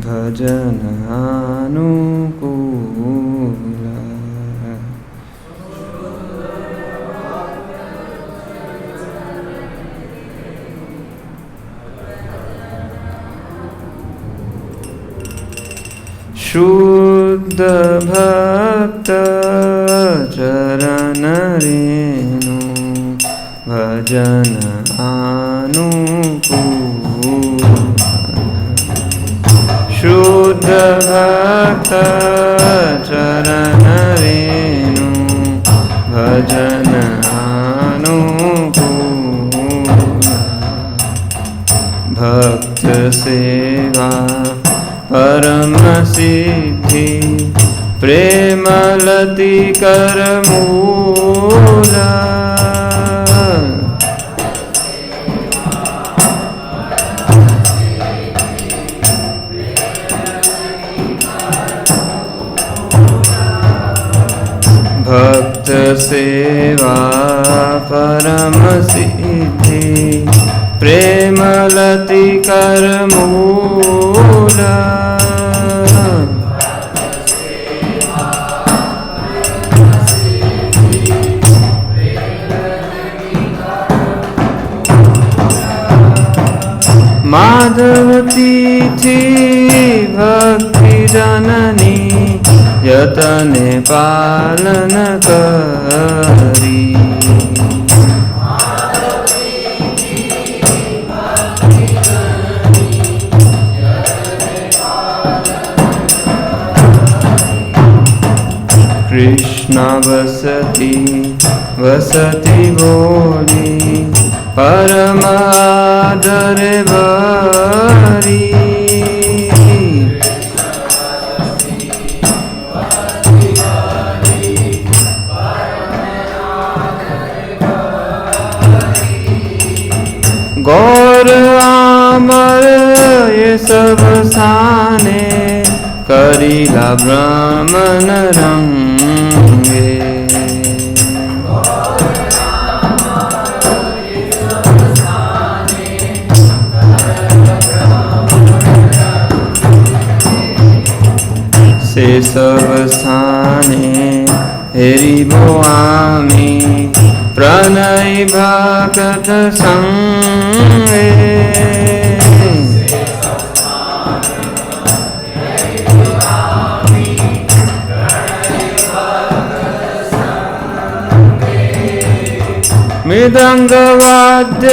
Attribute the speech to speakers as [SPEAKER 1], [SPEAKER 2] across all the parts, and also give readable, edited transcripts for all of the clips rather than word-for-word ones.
[SPEAKER 1] भजन अनुकूल शुद्ध भक्त चरण रेणु भजन अनुकूल शुद्ध भक्त चरण रेणु भजन अनुकूल भक्त सेवा परम सिद्धि प्रेमलति कर मूला भक्त सेवा परम सिद्धि प्रेमलति कर मूला माधवती थी भक्ति जननी यतने पालन करी कृष्ण वसती वसती बोली परम आदर भरी गौर आमर ये सब साने करीला ब्राह्मण रंगे से सब स्थाने हेरी बोआमी प्रणय भगत संगे मृदंग वाद्य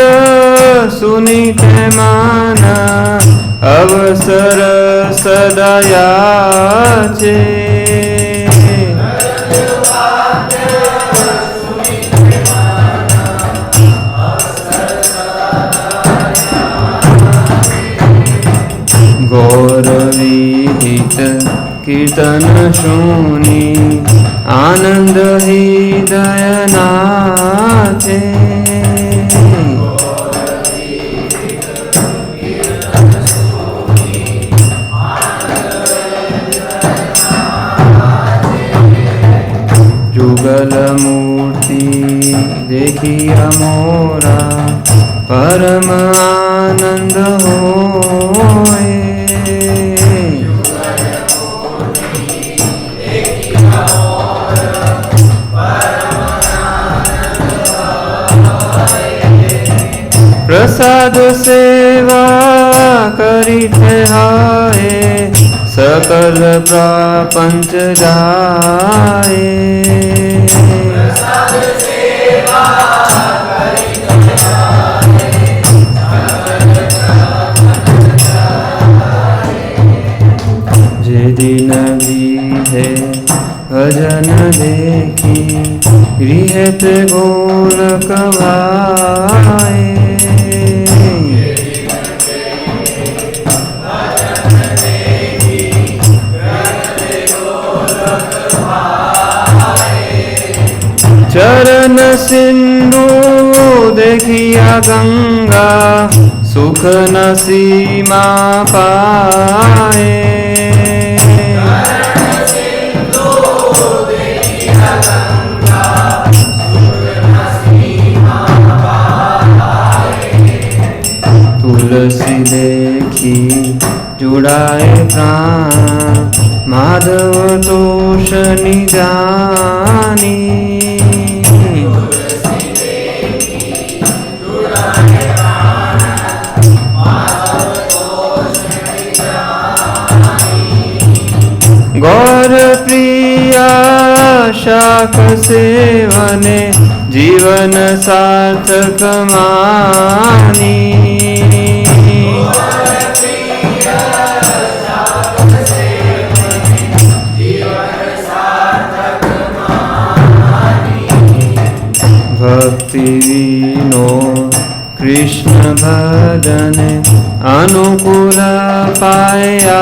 [SPEAKER 1] सुनीते मन अवसर सदयाचे गौरविहित कीर्तन शुनि आनंद हृदय नाचे जुगल मूर्ति देखिया मोरा परम आनंद होए प्रसाद सेवा करिते हाय सकल प्रपंच गाए जे दिन गृहे भजन देखी गृहते गोलक भाए चरण सिंधु देखिया गंगा सुख न सीमा पाए तुलसी देखी जुड़ाए प्राण माधव तोष निजानी। गौर प्रिया शाख सेवने जीवन सार्थक मानी। भक्ति विनो कृष्ण भजन अनुकूल पाया।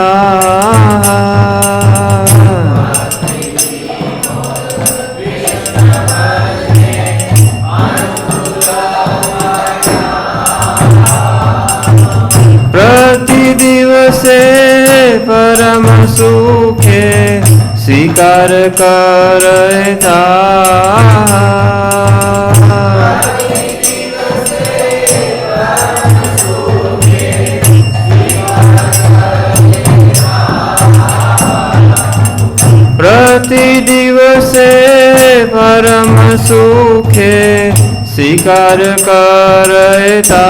[SPEAKER 1] प्रति दिवसे परम सुखे स्वीकार करता। प्रति दिवसे परम सुखे स्वीकार करता।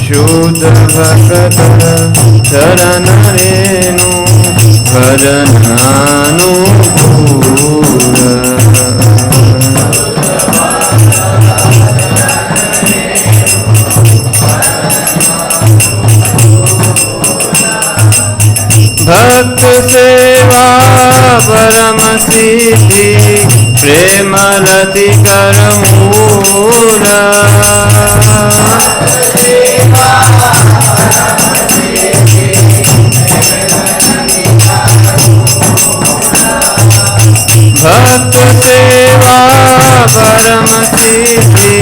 [SPEAKER 1] शुद्ध भक्त चरण रेणु भजन अनुकूल। भक्त सेवा परम सिद्धि प्रेम रति कर मूल। भक्त सेवा परम सिद्धि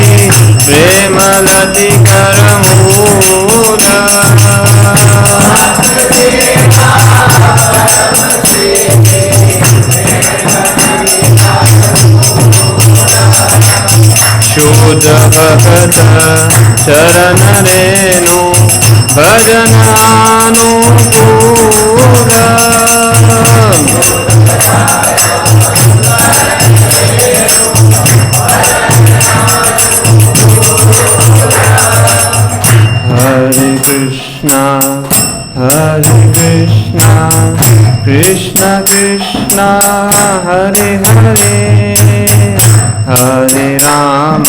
[SPEAKER 1] प्रेम रति कर मूल। शुद्ध भक्त चरण रेणु भजन अनुकूल। हरे कृष्णा कृष्ण कृष्ण हरे हरे हरे राम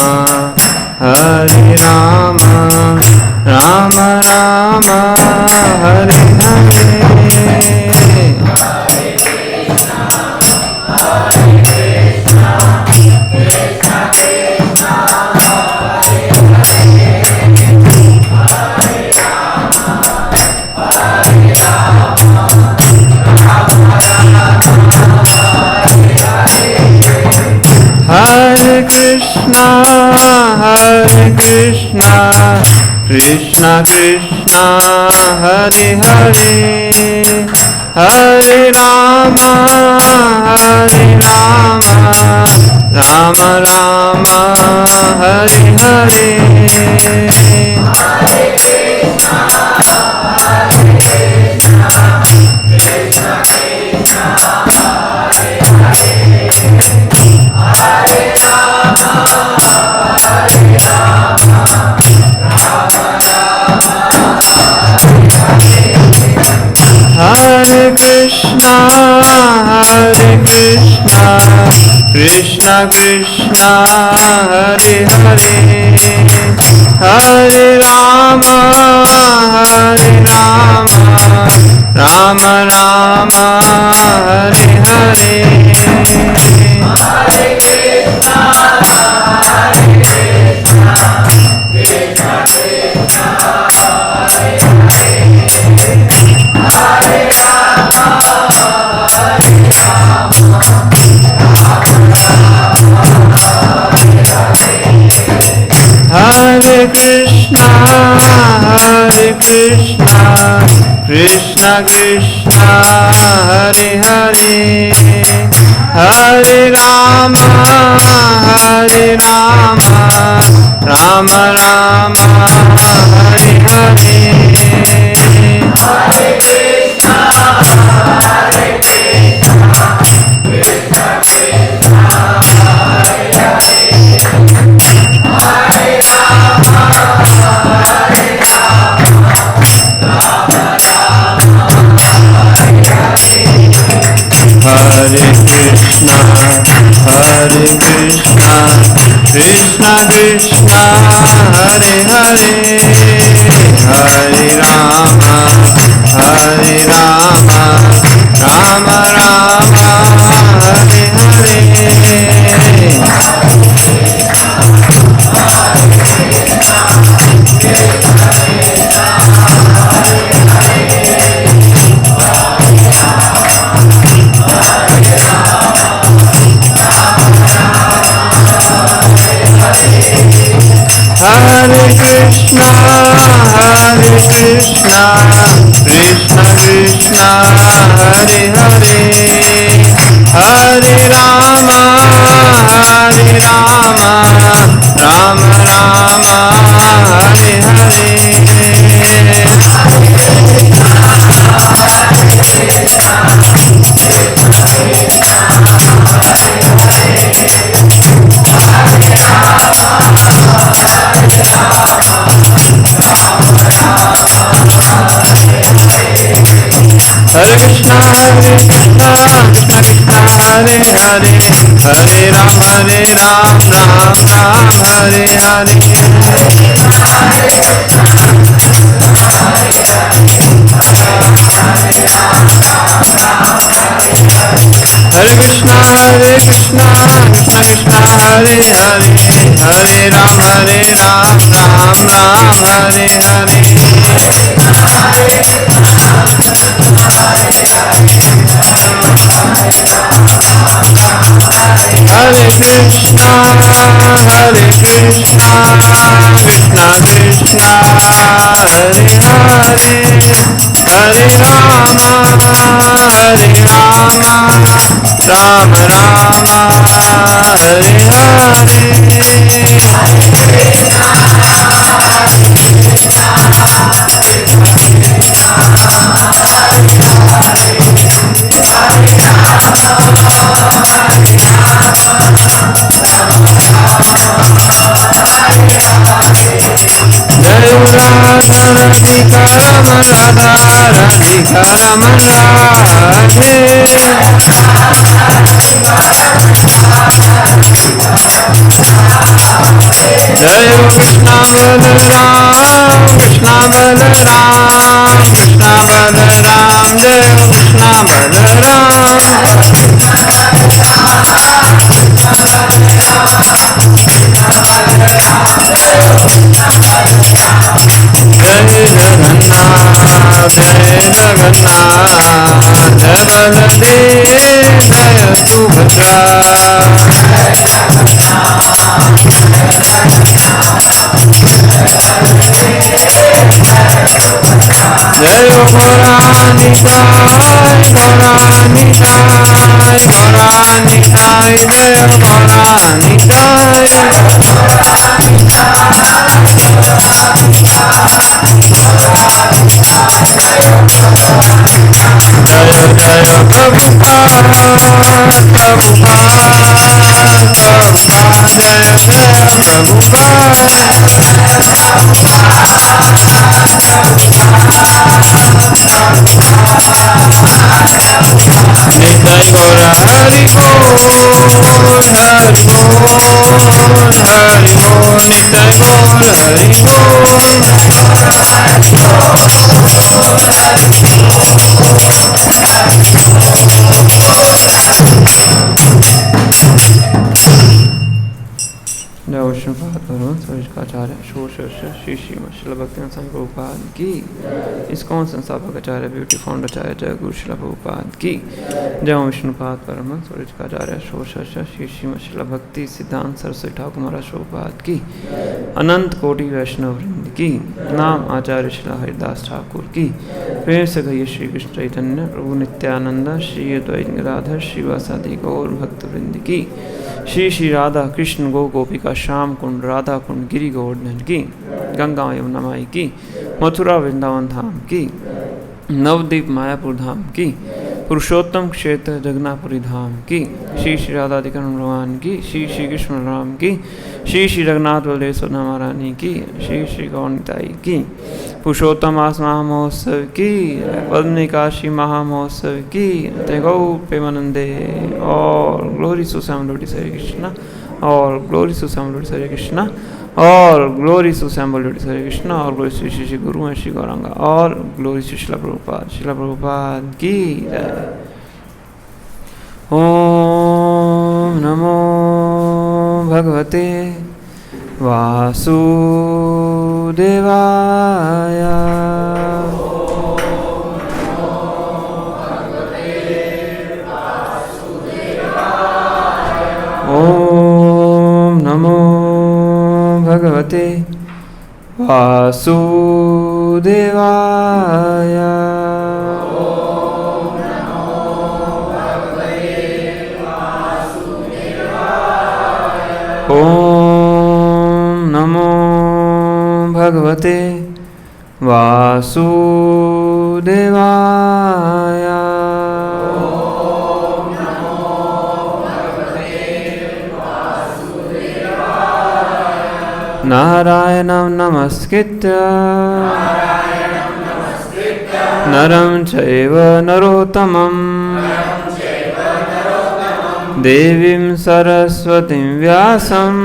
[SPEAKER 1] राम राम हरे हरे। हरे कृष्णा कृष्ण कृष्ण हरे हरे हरे राम राम राम हरे हरे। हरे कृष्णा कृष्ण कृष्ण हरे हरे हरे राम राम राम हरे हरे। हरे Krishna Krishna Krishna Hare Hare Hare Rama Hare Rama Rama Rama Hare Hare Hare Krishna Hare Krishna Krishna Krishna Hare Hare Hare Rama Hare Rama Rama Rama Hare Hare Hare Krishna Krishna Krishna Hare Hare Hare Rama Hare Rama Rama Rama Hare Hare Hare Krishna Krishna Krishna Hare Hare Hare Rama Hare Rama Rama Rama Hare Hare Hare Krishna Krishna Krishna Hare Hare Hare Ram Ram Ram Hare Hare Hare Krishna Krishna Krishna Hare Hare Hare Ram Ram Ram Hare Hare Hare Krishna Krishna Krishna Hare Hare Hare Rama Hare Rama Rama Rama Hare Hare Radha Raman Radhe Jai Krishna Balaram Krishna Balaram Krishna Balaram Jai Krishna Balaram Jai Jagannath Jai Jagannath Jai Baladev Jai Subhadra Jai Gaurani Jai Gaurani Jai Gaurani Jai Jai Gaurani Jai Jaya Jaya Prabhupada Prabhupada Prabhupada Jaya Jaya Prabhupada Nitai Gaura Hari Bol Hari Bol Hari Bol Nitai Gaura Hari Bol जय विष्णुपाद परमहंस परिष्काचार्य शोषस्य श्री श्रीमद् श्रील भक्तिवेदांत स्वामी प्रभुपाद की। ISKCON संस्थापक आचार्य beauty founder आचार्य जय गुरु श्रील प्रभुपाद की। जय विष्णुपाद परमहंस परिष्काचार्य शोषस्य श्री श्रीमद् श्रील भक्ति सिद्धांत सरस्वती ठाकुर महाराज प्रभुपाद की। अनंत कोटि वैष्णव वृंद की। नाम आचार्य श्री हरिदास ठाकुर की। प्रेम से कहिए श्री कृष्ण चैतन्य प्रभु नित्यानंद श्री अद्वैत गदाधर श्रीवासादि गौर भक्त वृंद की। श्री श्री राधा कृष्ण गो गोपिका श्याम कुंड राधा कुंड गिरि गोवर्धन की। गंगा यमुना माई की। मथुरा वृंदावन धाम की। नवद्वीप मायापुर धाम की। पुरुषोत्तम क्षेत्र जगन्नाथपुरी धाम की। श्री श्री राधाधिकरण भगवान की। श्री श्री कृष्ण राम की। श्री श्री जगन्नाथ बलदेव सुधा महारानी की। श्री श्री गौरताई की। पुरुषोत्तम मास महामहोत्सव की। पद्म काशी महामहोत्सव की। गौ प्रेमानंदे और ग्लोरी सुश्याम लॉर्ड हरे कृष्णा और ग्लोरी सुश्याम लॉर्ड हरे कृष्णा और ग्लोरी सुश्याम लॉर्ड हरे कृष्णा और ग्लोरी श्री श्री गुरु हैं श्री गौरांगा और ग्लोरी श्री शिला प्रभुपाद की जय। ओम नमो भगवते वासुदेवाय। ओम नमो भगवते वासुदेवाय। ओम नमो भगवते वासुदेवाय। नारायणं नमस्कृत्य नरं चैव नरोत्तमं देवीं सरस्वतीं व्यासं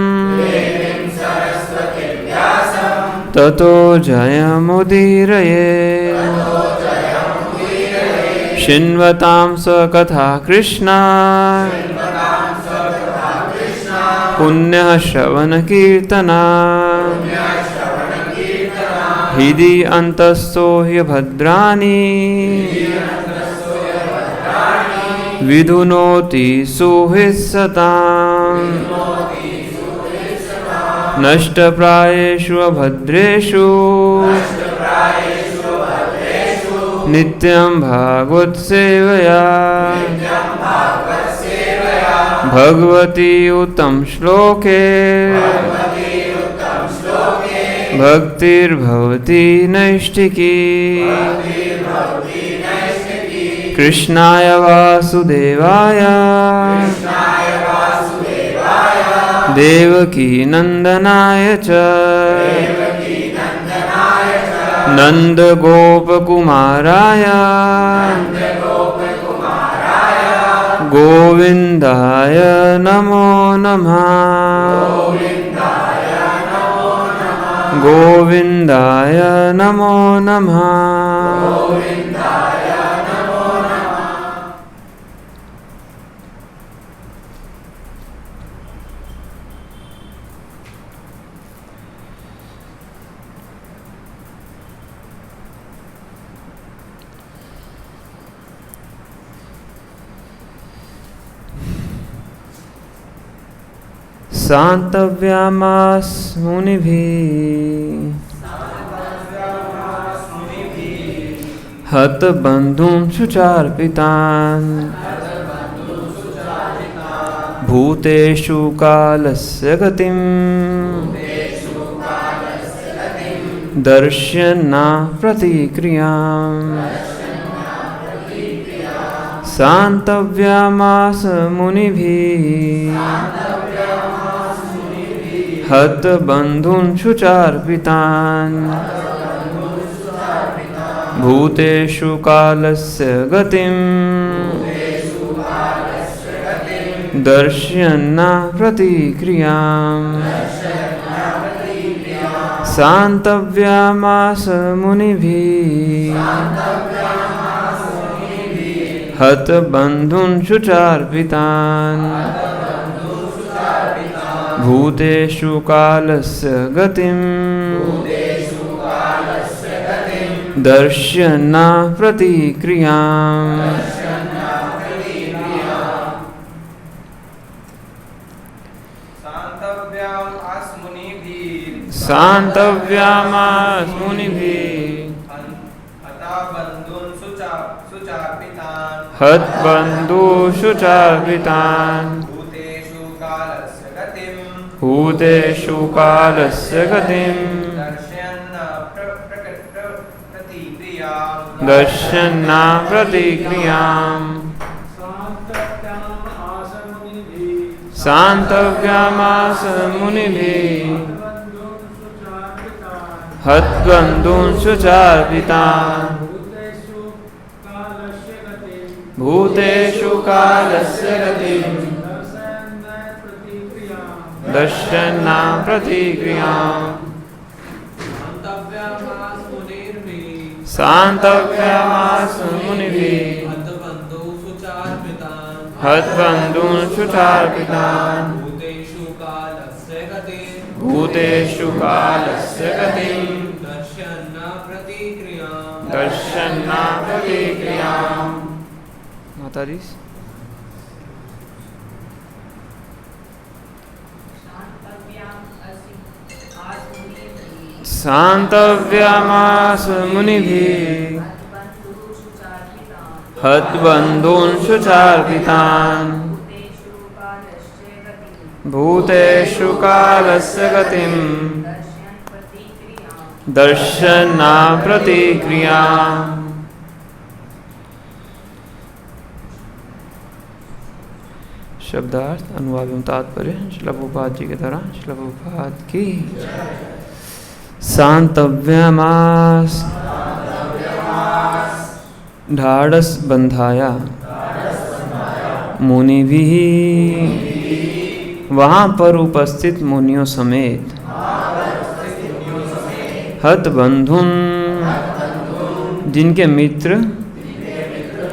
[SPEAKER 1] ततो जयमुदीरये। शृण्वतां स्वकथा कृष्णा पुण्यः श्रवणकीर्तना हृदि अन्तस्थो ह्यभद्राणि विधुनोति सुहृत्सताम्। नष्टप्रायेषु अभद्रेषु नित्यं भागवतसेवया भगवती उत्तम श्लोके भक्तिर्भवती नैष्ठिकी। कृष्णाय वासुदेवाय देवकी नंदनाय च नंदगोपकुमाराय गोविंदाय नमो नमः। गोविंदाय नमो नमः। शान्तव्यामास मुनिभिः हतबन्धुं शुचार्पितान् भूतेषु कालस्य गतिं दर्शना प्रतिक्रियाम्। शान्तव्यामास मुनिभिः हतबन्धुं शुचार्पितान् भूतेषु कालस्य गतिं दर्शयन्ना प्रतिक्रियाम्। शान्तव्यामास मुनिभिः हतबन्धुं शुचार्पितान् भूतेषु कालस्य गतिम् दर्शन् न प्रतिक्रियाम्। शान्तव्यामास्मुनिभिः हतबन्धुषु चार्पितान् भूतेषु कालस्य गतिम् दर्शन् न प्रतिक्रियाम्। शान्तव्यामास्मुनिभिः हतबन्धुषु चार्पितान् भूतेषु कालस्य गतिम् दर्शन् न प्रतिक्रियाम्। शान्तव्यामास्मुनिभिः हतबन्धुषु चार्पितान् भूतेषु कालस्य गतिम् दर्शन् न प्रतिक्रियाम्। माता जी शान्तव्यामास्मुनिभिः हतबन्धुषु चार्पितान् भूतेषु कालस्य गतिम् दर्शन् न प्रतिक्रियाम्। शब्दार्थ अनुवाद एवं तात्पर्य श्रील प्रभुपाद जी के द्वारा श्रील प्रभुपाद की। शान्तव्यामास ढाढ़स बंधाया मुनिभिः वहाँ पर उपस्थित मुनियों समेत हतबंधुन जिनके मित्र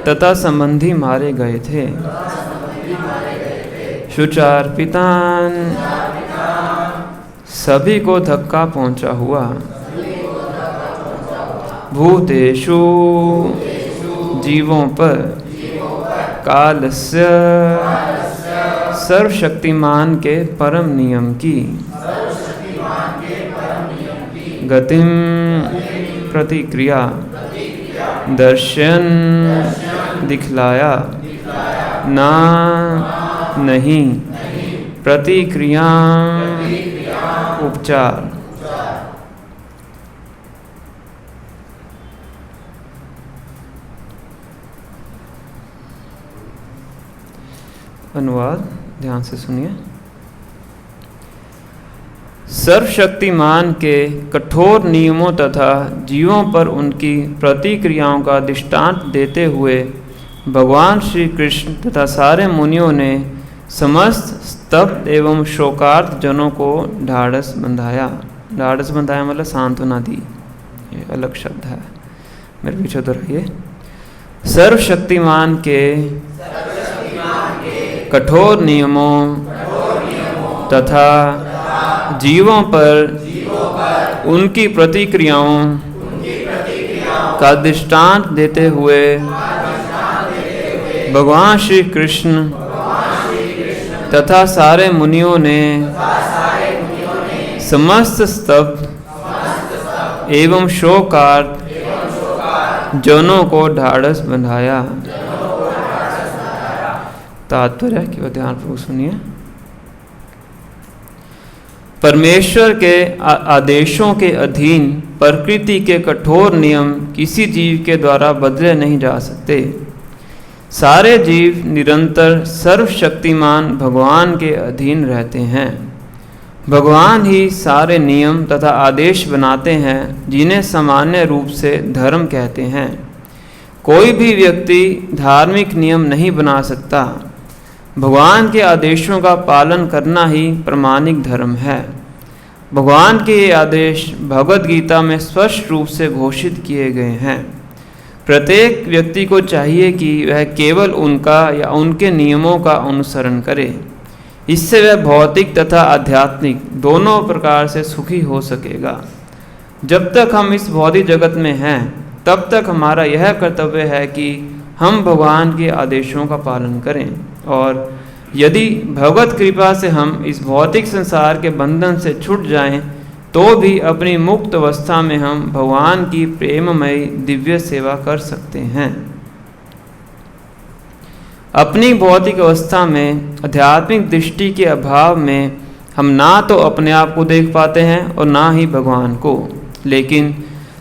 [SPEAKER 1] तथा संबंधी मारे गए थे शुचार्पितान सभी को धक्का पहुंचा हुआ भूतेषु जीवों पर कालस्य सर्वशक्तिमान के परम नियम की गतिम प्रतिक्रिया दर्शन दिखलाया ना नहीं प्रतिक्रिया उपचार। अनुवाद ध्यान से सुनिए। सर्वशक्तिमान के कठोर नियमों तथा जीवों पर उनकी प्रतिक्रियाओं का दृष्टांत देते हुए भगवान श्री कृष्ण तथा सारे मुनियों ने समस्त स्तब्ध एवं शोकार्त जनों को ढाढ़स बंधाया। ढाढ़स बंधाया मतलब सांत्वना दी, ये अलग शब्द है, मेरे पीछे दोहराइए। सर्वशक्तिमान के कठोर नियमों तथा जीवों पर उनकी प्रतिक्रियाओं का दृष्टांत देते हुए भगवान श्री कृष्ण तथा सारे मुनियों ने समस्त स्तब्ध एवं शोकार्त जनों को ढाढ़स बंधाया। तात्पर्य की ध्यानपूर्वक सुनिए। परमेश्वर के आदेशों के अधीन प्रकृति के कठोर नियम किसी जीव के द्वारा बदले नहीं जा सकते। सारे जीव निरंतर सर्वशक्तिमान भगवान के अधीन रहते हैं। भगवान ही सारे नियम तथा आदेश बनाते हैं जिन्हें सामान्य रूप से धर्म कहते हैं। कोई भी व्यक्ति धार्मिक नियम नहीं बना सकता। भगवान के आदेशों का पालन करना ही प्रामाणिक धर्म है। भगवान के ये आदेश भगवद गीता में स्पष्ट रूप से घोषित किए गए हैं। प्रत्येक व्यक्ति को चाहिए कि वह केवल उनका या उनके नियमों का अनुसरण करे। इससे वह भौतिक तथा आध्यात्मिक दोनों प्रकार से सुखी हो सकेगा। जब तक हम इस भौतिक जगत में हैं तब तक हमारा यह कर्तव्य है कि हम भगवान के आदेशों का पालन करें, और यदि भगवत कृपा से हम इस भौतिक संसार के बंधन से छूट जाएं तो भी अपनी मुक्त अवस्था में हम भगवान की प्रेममयी दिव्य सेवा कर सकते हैं। अपनी भौतिक अवस्था में आध्यात्मिक दृष्टि के अभाव में हम ना तो अपने आप को देख पाते हैं और ना ही भगवान को, लेकिन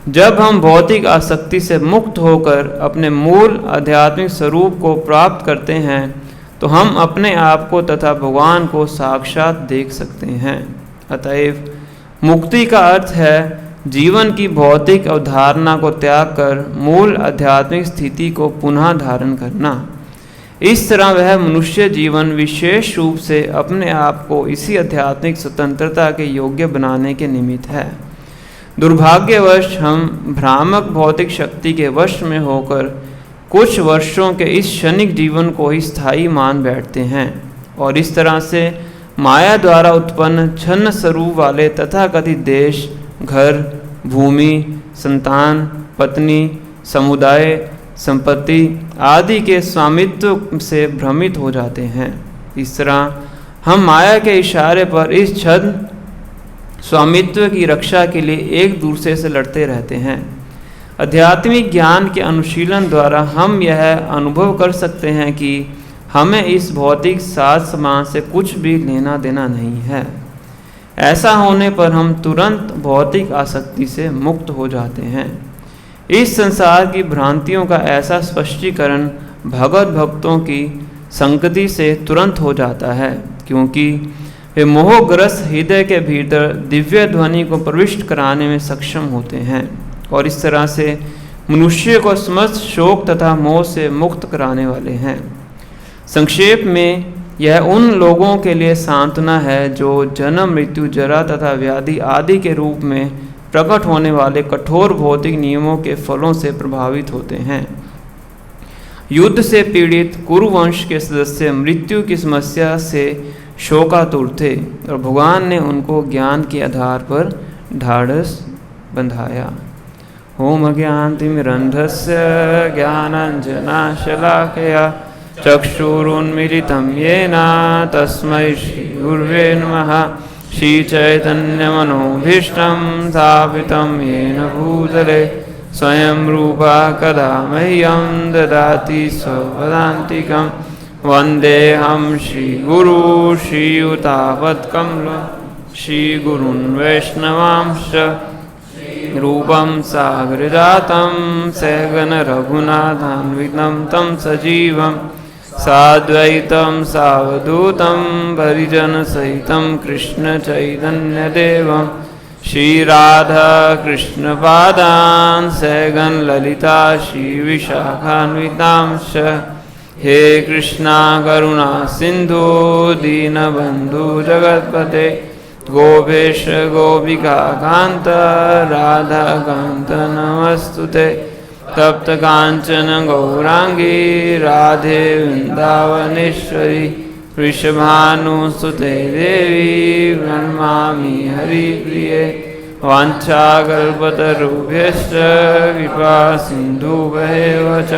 [SPEAKER 1] जब हम भौतिक आसक्ति से मुक्त होकर अपने मूल आध्यात्मिक स्वरूप को प्राप्त करते हैं तो हम अपने आप को तथा भगवान को साक्षात देख सकते हैं। अतएव मुक्ति का अर्थ है जीवन की भौतिक अवधारणा को त्याग कर मूल आध्यात्मिक स्थिति को पुनः धारण करना। इस तरह वह मनुष्य जीवन विशेष रूप से अपने आप को इसी आध्यात्मिक स्वतंत्रता के योग्य बनाने के निमित्त है। दुर्भाग्यवश हम भ्रामक भौतिक शक्ति के वश में होकर कुछ वर्षों के इस क्षणिक जीवन को ही स्थायी मान बैठते हैं और इस तरह से माया द्वारा उत्पन्न छन्न स्वरूप वाले तथाकथित देश, घर, भूमि, संतान, पत्नी, समुदाय, संपत्ति आदि के स्वामित्व से भ्रमित हो जाते हैं। इस तरह हम माया के इशारे पर इस छद्म स्वामित्व की रक्षा के लिए एक दूसरे से लड़ते रहते हैं। आध्यात्मिक ज्ञान के अनुशीलन द्वारा हम यह अनुभव कर सकते हैं कि हमें इस भौतिक साज सामान से कुछ भी लेना देना नहीं है। ऐसा होने पर हम तुरंत भौतिक आसक्ति से मुक्त हो जाते हैं। इस संसार की भ्रांतियों का ऐसा स्पष्टीकरण भगवत भक्तों की संगति से तुरंत हो जाता है, क्योंकि वे मोहग्रस्त हृदय के भीतर दिव्य ध्वनि को प्रविष्ट कराने में सक्षम होते हैं और इस तरह से मनुष्य को समस्त शोक तथा मोह से मुक्त कराने वाले हैं। संक्षेप में यह उन लोगों के लिए सांत्वना है जो जन्म, मृत्यु, जरा तथा व्याधि आदि के रूप में प्रकट होने वाले कठोर भौतिक नियमों के फलों से प्रभावित होते हैं। युद्ध से पीड़ित कुरुवंश के सदस्य मृत्यु की समस्या से शोकातुर थे और भगवान ने उनको ज्ञान के आधार पर ढाढ़स बंधाया। ओम अज्ञानतिमिरन्धस्य ज्ञानाञ्जनशलाकया चक्षुरुन्मीलितं येन तस्मै श्रीगुरुवे नमः। श्रीचैतन्यमनोभीष्टं स्थापितं येन भूतले स्वयं रूपा कदा मह्यं ददाति स्वपदान्तिकं। वन्देऽहं श्रीगुरु श्रीयुतापत्कमलं श्रीगुरून् वैष्णवांश्च रूपं सागरजातं सहगण रघुनाथान्वितं तं सजीवं साद्वैतं सावधूतं परिजनसहितं कृष्णचैतन्यदेवं श्रीराधाकृष्णपादान् सहगण ललिता श्रीविशाखान्वितांश्च। हे कृष्णा करुणा सिंधु दीनबंधु जगत्पते गोपेश गोपिका कांत राधा कांत नमस्तुते। तप्त कांचन गौरांगी राधे वृंदावनेश्वरी वृषभानुसुते देवी प्रणमामि हरिप्रिये। वाञ्छाकल्पतरुभ्यश्च कृपा सिन्धुभ्येव च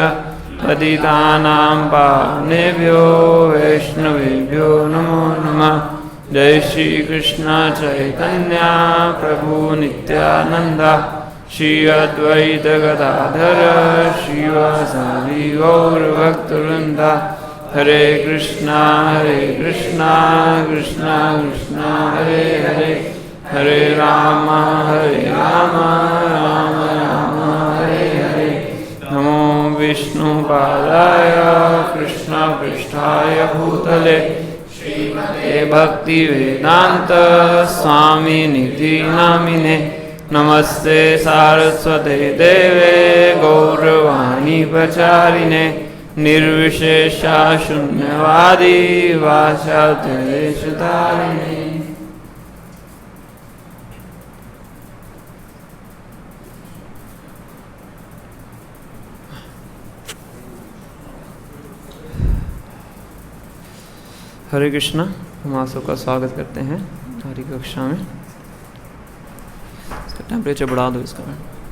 [SPEAKER 1] पतितानां पावनेभ्यो वैष्णवेभ्यो नमो नमः। जय श्री कृष्ण चैतन्य प्रभु नित्यानंद श्री अद्वैत गदाधर श्रीवासादि गौर भक्तवृंद। हरे कृष्णा कृष्णा कृष्णा हरे हरे हरे राम राम राम हरे हरे। नमो विष्णुपादाय कृष्ण पृष्ठाय भूतले श्रीमते भक्ति वेदांत स्वामी निधि नामिने। नमस्ते सारस्वते देवे गौरवाणी प्रचारिणे निर्विशेषा शून्यवादी वाचातरेशतारिणे। हरे कृष्णा। हम आप सबका स्वागत करते हैं हमारी कक्षा में। इसका टेम्परेचर बढ़ा दो, इसका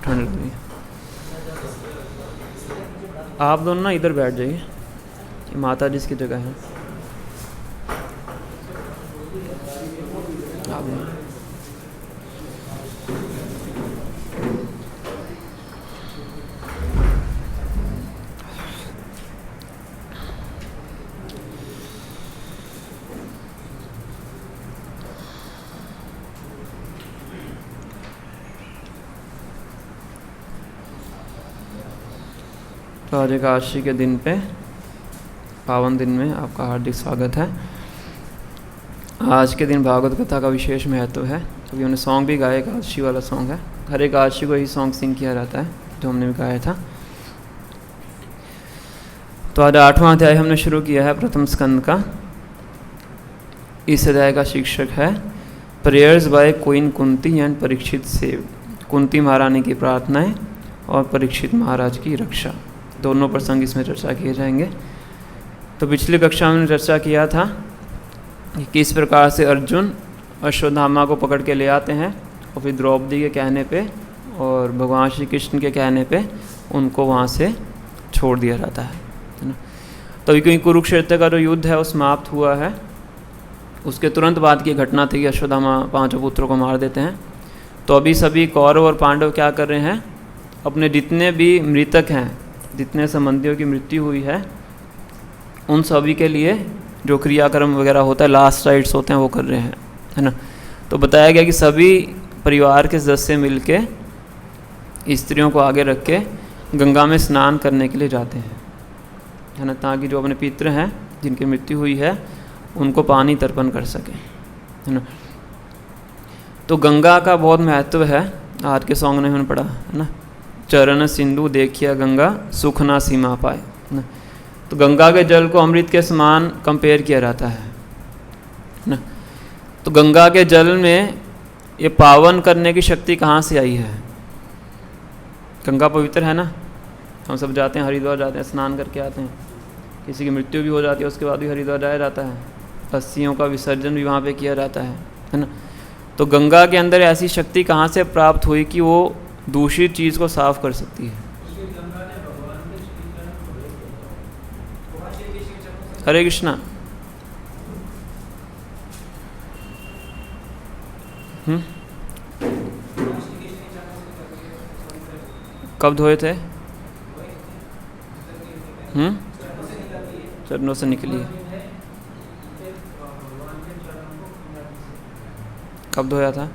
[SPEAKER 1] ठंड लग रही है। आप दोनों ना इधर बैठ जाइए, ये माता जी की जगह है। आप दोनों तो आज एकादशी के दिन पे, पावन दिन में आपका हार्दिक स्वागत है। आज के दिन भागवत कथा का विशेष महत्व है, क्योंकि हमने सॉन्ग भी गाया, एकादशी वाला सॉन्ग है। हर एकादशी को ही सॉन्ग सिंग किया जाता है, जो हमने भी गाया था। तो आज 8वां अध्याय हमने शुरू किया है, प्रथम स्कंद का। इस अध्याय का शीर्षक है prayers by queen Kunti and Parikshit saved. Kunti महारानी की प्रार्थनाएं और परीक्षित महाराज की रक्षा, दोनों प्रसंग इसमें चर्चा किए जाएंगे। तो पिछली कक्षा में चर्चा किया था कि किस प्रकार से अर्जुन अश्वत्थामा को पकड़ के ले आते हैं और फिर द्रौपदी के कहने पे और भगवान श्री कृष्ण के कहने पे उनको वहाँ से छोड़ दिया जाता है ना। तो अभी क्योंकि कुरुक्षेत्र का जो युद्ध है वो समाप्त हुआ है, उसके तुरंत बाद की घटना थी कि अश्वत्थामा 5 पुत्रों को मार देते हैं। तो अभी सभी कौरव और पांडव क्या कर रहे हैं, अपने जितने भी मृतक हैं, जितने संबंधियों की मृत्यु हुई है, उन सभी के लिए जो क्रियाक्रम वगैरह होता है, लास्ट राइट्स होते हैं, वो कर रहे हैं, है ना। तो बताया गया कि सभी परिवार के सदस्य मिलके स्त्रियों को आगे रख के गंगा में स्नान करने के लिए जाते हैं, है ना, ताकि जो अपने पितृ हैं जिनकी मृत्यु हुई है उनको पानी तर्पण कर सकें, है ना। तो गंगा का बहुत महत्व है। आज के सॉन्ग में हमने पढ़ा, है ना, चरण सिंधु देखिया गंगा सुख ना सीमा पाए ना। तो गंगा के जल को अमृत के समान कंपेयर किया जाता है ना। तो गंगा के जल में ये पावन करने की शक्ति कहाँ से आई है? गंगा पवित्र है ना, हम सब जाते हैं, हरिद्वार जाते हैं, स्नान करके आते हैं। किसी की मृत्यु भी हो जाती है, उसके बाद भी हरिद्वार जाया जाता है, अस्थियों का विसर्जन भी वहाँ पे किया जाता है ना। तो गंगा के अंदर ऐसी शक्ति कहाँ से प्राप्त हुई कि वो दूषित चीज़ को साफ कर सकती है? हरे कृष्णा। कब धोए थे? चरणों से निकली है। कब धोया था?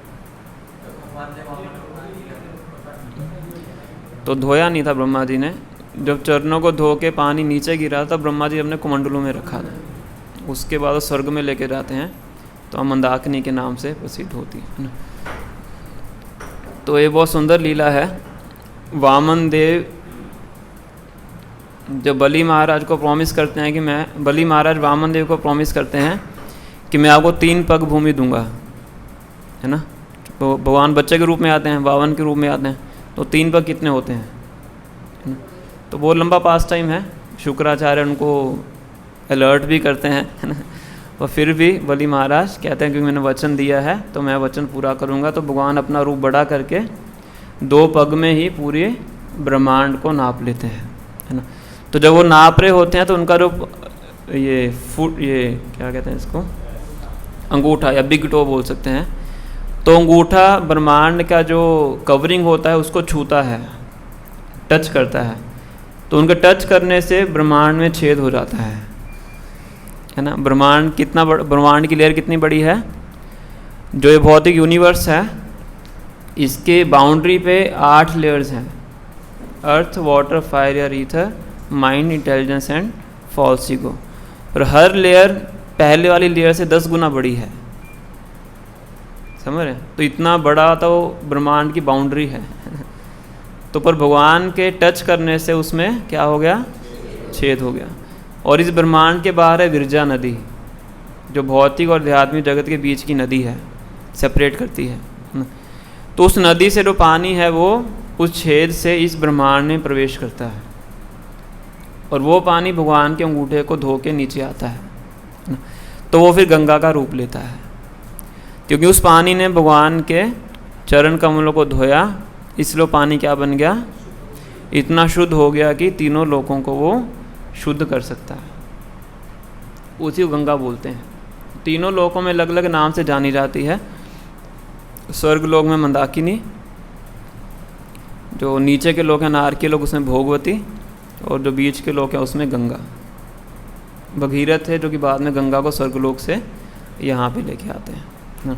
[SPEAKER 1] तो धोया नहीं था ब्रह्मा जी ने। जब चरणों को धो के पानी नीचे गिरा था, ब्रह्मा जी अपने कुमंडलों में रखा था। उसके बाद वो स्वर्ग में लेके जाते हैं, तो मंदाकिनी के नाम से प्रसिद्ध होती है ना। तो ये बहुत सुंदर लीला है। वामन देव जब बलि महाराज को प्रॉमिस करते हैं कि मैं, बलि महाराज वामन देव को प्रॉमिस करते हैं कि मैं आपको 3 पग भूमि दूंगा, है ना। तो भगवान बच्चे के रूप में आते हैं, वामन के रूप में आते हैं, तो 3 पग कितने होते हैं? तो बहुत लंबा पास टाइम है। शुक्राचार्य उनको अलर्ट भी करते हैं, है ना। और फिर भी बलि महाराज कहते हैं कि मैंने वचन दिया है तो मैं वचन पूरा करूँगा। तो भगवान अपना रूप बड़ा करके 2 पग में ही पूरे ब्रह्मांड को नाप लेते हैं, है ना। तो जब वो नाप रहे होते हैं तो उनका जो ये क्या कहते हैं इसको, अंगूठा या बिग टो बोल सकते हैं, तो अंगूठा ब्रह्मांड का जो कवरिंग होता है उसको छूता है, टच करता है। तो उनके टच करने से ब्रह्मांड में छेद हो जाता है ना। ब्रह्मांड कितना ब्रह्मांड की लेयर कितनी बड़ी है? जो ये भौतिक यूनिवर्स है, इसके बाउंड्री पे 8 लेयर्स हैं। Earth, water, fire, air, ether, mind, intelligence and false ego. और हर लेयर पहले वाली लेयर से 10 गुना बड़ी है, समझ रहे? तो इतना बड़ा तो ब्रह्मांड की बाउंड्री है। तो पर भगवान के टच करने से उसमें क्या हो गया? छेद हो गया। और इस ब्रह्मांड के बाहर है विरजा नदी, जो भौतिक और आध्यात्मिक जगत के बीच की नदी है, सेपरेट करती है। तो उस नदी से जो पानी है वो उस छेद से इस ब्रह्मांड में प्रवेश करता है, और वो पानी भगवान के अंगूठे को धो के नीचे आता है। तो वो फिर गंगा का रूप लेता है, क्योंकि उस पानी ने भगवान के चरण कमलों को धोया, इसलिए पानी क्या बन गया, इतना शुद्ध हो गया कि तीनों लोगों को वो शुद्ध कर सकता है। उसी को गंगा बोलते हैं। तीनों लोकों में अलग अलग नाम से जानी जाती है। स्वर्ग लोक में मंदाकिनी, जो नीचे के लोग हैं नार के लोग, उसमें भोगवती, और जो बीच के लोग हैं उसमें गंगा। भगीरथ है जो कि बाद में गंगा को स्वर्गलोक से यहाँ पे लेके आते हैं।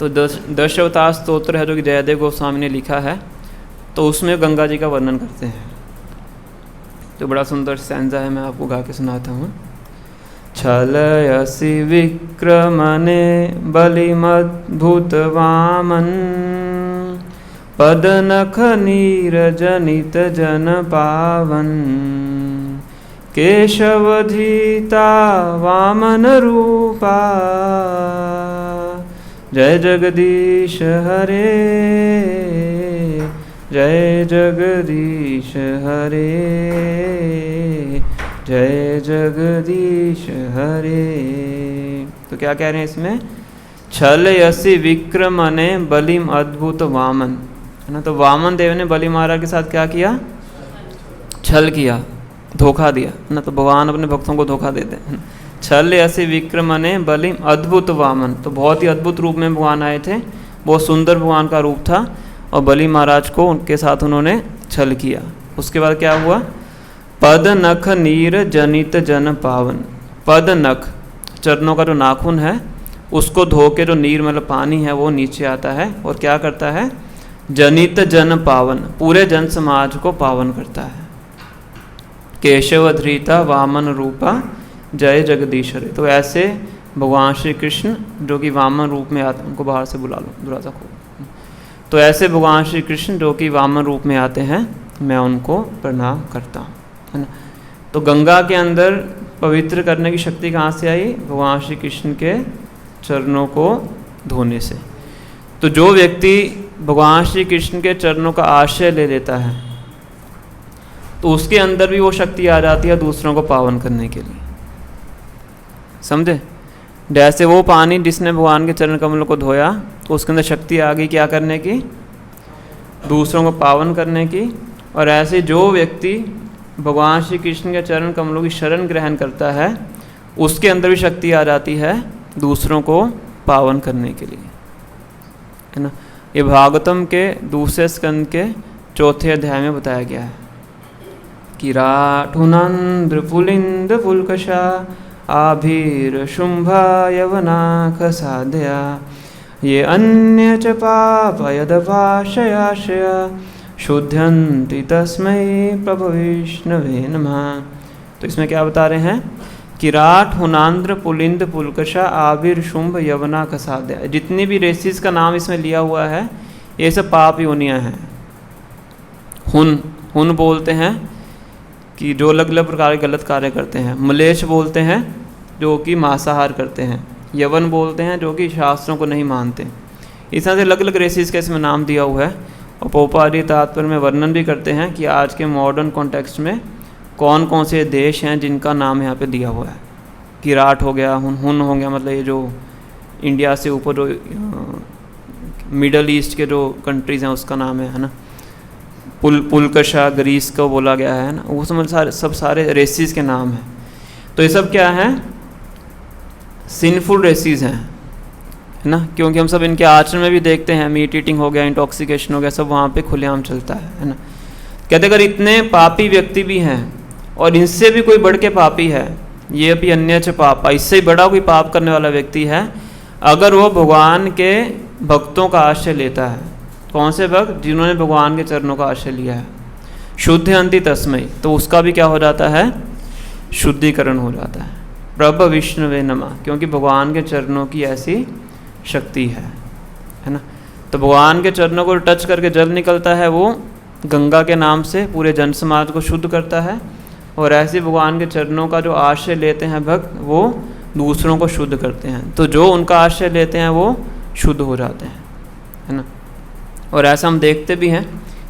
[SPEAKER 1] तो दश अवतार स्तोत्र है जो कि जयदेव गोस्वामी ने लिखा है, तो उसमें गंगा जी का वर्णन करते हैं। तो बड़ा सुंदर स्टैंजा है, मैं आपको गा के सुनाता हूँ। छलयसि विक्रमणे बलिमद्भुत वामन, पदनख नीरजनित जन पावन, केशवधीता वामन रूपा, जय जगदीश हरे, जय जगदीश हरे, जय जगदीश हरे। तो क्या कह रहे हैं इसमें, छलयसि विक्रमणे बलिम अद्भुत वामन, है ना। तो वामन देव ने बलि महाराज के साथ क्या किया, छल किया, धोखा दिया, है ना। तो भगवान अपने भक्तों को धोखा देते हैं। छलयसि विक्रमणे बलिम अद्भुत वामन, तो बहुत ही अद्भुत रूप में भगवान आए थे, बहुत सुंदर भगवान का रूप था, और बलि महाराज को उनके साथ उन्होंने छल किया। उसके बाद क्या हुआ, पद नख नीर जनित जन पावन, पद नख चरणों का जो नाखून है उसको धो के जो नीर मतलब पानी है वो नीचे आता है, और क्या करता है, जनित जन पावन, पूरे जन समाज को पावन करता है। केशवधृता वामन रूपा, जय जगदीश्वरे। तो ऐसे भगवान श्री कृष्ण जो कि वामन रूप में आते, उनको बाहर से बुला लो, दरवाजा खोलो। तो ऐसे भगवान श्री कृष्ण जो कि वामन रूप में आते हैं, मैं उनको प्रणाम करता हूँ, है ना। तो गंगा के अंदर पवित्र करने की शक्ति कहाँ से आई, भगवान श्री कृष्ण के चरणों को धोने से। तो जो व्यक्ति भगवान श्री कृष्ण के चरणों का आश्रय ले लेता है, तो उसके अंदर भी वो शक्ति आ जाती है दूसरों को पावन करने के लिए, समझे। जैसे वो पानी जिसने भगवान के चरण कमलों को धोया, तो उसके अंदर शक्ति आ गई क्या करने की, दूसरों को पावन करने की। और ऐसे जो व्यक्ति भगवान श्री कृष्ण के चरण कमलों की शरण ग्रहण करता है, उसके अंदर भी शक्ति आ जाती है दूसरों को पावन करने के लिए, है ना। ये भागवतम के दूसरे स्कंद के चौथे अध्याय में बताया गया है। किराठुनंद्र पुलिंद पुलकशा आभीर शुंभा यवनाख साध्या, ये अन्य च पाप यदपाशयाशया, शुद्ध्यन्ति तस्मै प्रभु विष्णवे नमः। तो इसमें क्या बता रहे हैं, किराट हुनांद्र पुलिंद पुलकशा आविर शुंभ यवना कसाध्या, जितनी भी रेसिस का नाम इसमें लिया हुआ है ये सब पाप योनियाँ हैं। हुन बोलते हैं कि जो अलग अलग प्रकार के गलत कार्य करते हैं। मलेच्छ बोलते हैं जो कि मांसाहार करते हैं। यवन बोलते हैं जो कि शास्त्रों को नहीं मानते। इस तरह से अलग अलग रेसिस का इसमें नाम दिया हुआ है। और पोपारी तात्पर्य में वर्णन भी करते हैं कि आज के मॉडर्न कॉन्टेक्स्ट में कौन कौन से देश हैं जिनका नाम यहाँ पे दिया हुआ है। किराट हो गया, हुन हो गया, मतलब ये जो इंडिया से ऊपर जो मिडल ईस्ट के जो कंट्रीज़ हैं उसका नाम है ना। पुलकशा ग्रीस को बोला गया है ना, वो सब सारे रेसिस के नाम हैं। तो ये सब क्या है, सिनफुल रेसिस हैं, है ना, क्योंकि हम सब इनके आचरण में भी देखते हैं। मीट ईटिंग हो गया, इंटॉक्सिकेशन हो गया, सब वहाँ पे खुलेआम चलता है ना। कहते अगर इतने पापी व्यक्ति भी हैं और इनसे भी कोई बढ़ के पापी है, ये भी अन्य च पापा, इससे बड़ा कोई पाप करने वाला व्यक्ति है, अगर वो भगवान के भक्तों का आश्रय लेता है। कौन से भक्त? जिन्होंने भगवान के चरणों का आश्रय लिया है। शुद्ध अंति तस्मय, तो उसका भी क्या हो जाता है, शुद्धिकरण हो जाता है। प्रभ विष्णुवे नमः, क्योंकि भगवान के चरणों की ऐसी शक्ति है ना। तो भगवान के चरणों को टच करके जल निकलता है, वो गंगा के नाम से पूरे जन समाज को शुद्ध करता है। और ऐसे भगवान के चरणों का जो आश्रय लेते हैं भक्त, वो दूसरों को शुद्ध करते हैं। तो जो उनका आश्रय लेते हैं वो शुद्ध हो जाते हैं, है ना। और ऐसा हम देखते भी हैं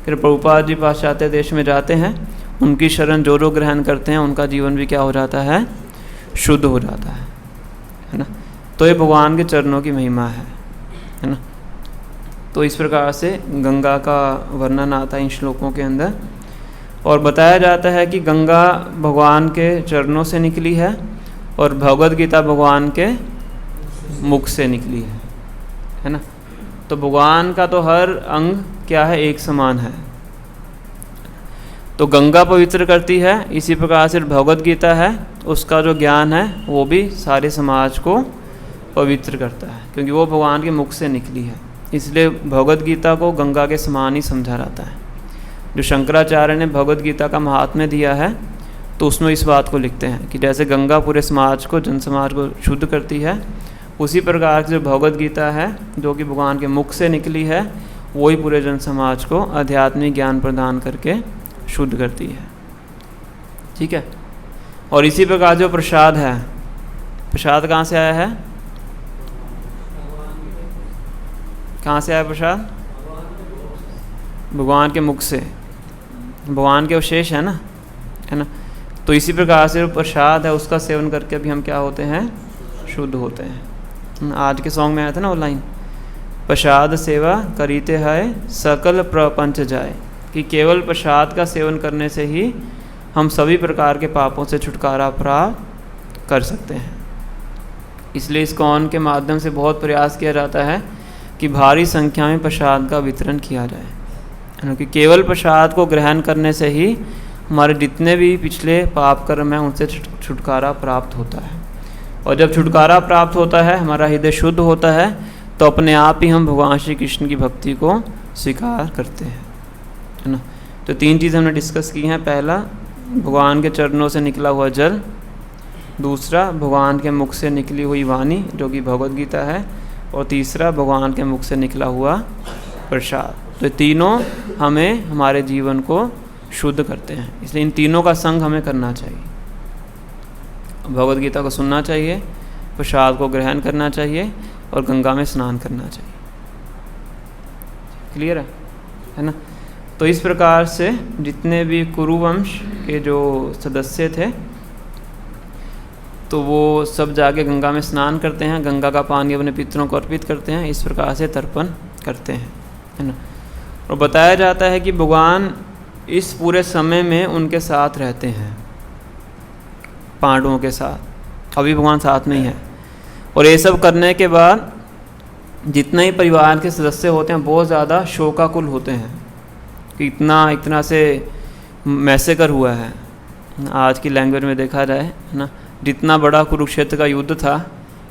[SPEAKER 1] कि प्रभुपाद जी पाश्चात्य देश में जाते हैं, उनकी शरण जो ग्रहण करते हैं उनका जीवन भी क्या हो जाता है, शुद्ध हो जाता है है ना। तो ये भगवान के चरणों की महिमा है ना। तो इस प्रकार से गंगा का वर्णन आता है इन श्लोकों के अंदर, और बताया जाता है कि गंगा भगवान के चरणों से निकली है और भगवद गीता भगवान के मुख से निकली है ना। तो भगवान का तो हर अंग क्या है, एक समान है। तो गंगा पवित्र करती है, इसी प्रकार से भगवद गीता है, उसका जो ज्ञान है वो भी सारे समाज को पवित्र करता है, क्योंकि वो भगवान के मुख से निकली है। इसलिए भगवद गीता को गंगा के समान ही समझा जाता है। जो शंकराचार्य ने भगवद गीता का महात्म्य दिया है, तो उसमें इस बात को लिखते हैं कि जैसे गंगा पूरे समाज को, जन समाज को शुद्ध करती है, उसी प्रकार से जो भगवद गीता है जो कि भगवान के मुख से निकली है, वही पूरे जन समाज को आध्यात्मिक ज्ञान प्रदान करके शुद्ध करती है। ठीक है। और इसी प्रकार जो प्रसाद है, प्रसाद कहाँ से आया है, कहाँ से आया प्रसाद? भगवान के मुख से, भगवान के अवशेष है ना, है ना। तो इसी प्रकार से जो प्रसाद है उसका सेवन करके भी हम क्या होते हैं, शुद्ध होते हैं। आज के सॉन्ग में आया था ना वो लाइन, प्रसाद सेवा करीते है सकल प्रपंच जाए, कि केवल प्रसाद का सेवन करने से ही हम सभी प्रकार के पापों से छुटकारा प्राप्त कर सकते हैं। इसलिए इस कौन के माध्यम से बहुत प्रयास किया जाता है कि भारी संख्या में प्रसाद का वितरण किया जाए, क्योंकि केवल प्रसाद को ग्रहण करने से ही हमारे जितने भी पिछले पाप कर्म हैं उनसे छुटकारा प्राप्त होता है। और जब छुटकारा प्राप्त होता है, हमारा हृदय शुद्ध होता है, तो अपने आप ही हम भगवान श्री कृष्ण की भक्ति को स्वीकार करते हैं, है ना। तो 3 चीज़ हमने डिस्कस की हैं। पहला, भगवान के चरणों से निकला हुआ जल। दूसरा, भगवान के मुख से निकली हुई वाणी जो कि भगवद गीता है। और तीसरा, भगवान के मुख से निकला हुआ प्रसाद। तो तीनों हमें हमारे जीवन को शुद्ध करते हैं। इसलिए इन तीनों का संग हमें करना चाहिए। भगवद गीता को सुनना चाहिए, प्रसाद को ग्रहण करना चाहिए और गंगा में स्नान करना चाहिए। क्लियर है ना। तो इस प्रकार से जितने भी कुरुवंश के जो सदस्य थे, तो वो सब जाके गंगा में स्नान करते हैं, गंगा का पानी अपने पितरों को अर्पित करते हैं, इस प्रकार से तर्पण करते हैं, है ना। और बताया जाता है कि भगवान इस पूरे समय में उनके साथ रहते हैं, पांडवों के साथ। अभी भगवान साथ में ही है। और ये सब करने के बाद जितने ही परिवार के सदस्य होते हैं बहुत ज़्यादा शोकाकुल होते हैं कि इतना से मैसेकर हुआ है। आज की लैंग्वेज में देखा जाए, है ना, जितना बड़ा कुरुक्षेत्र का युद्ध था,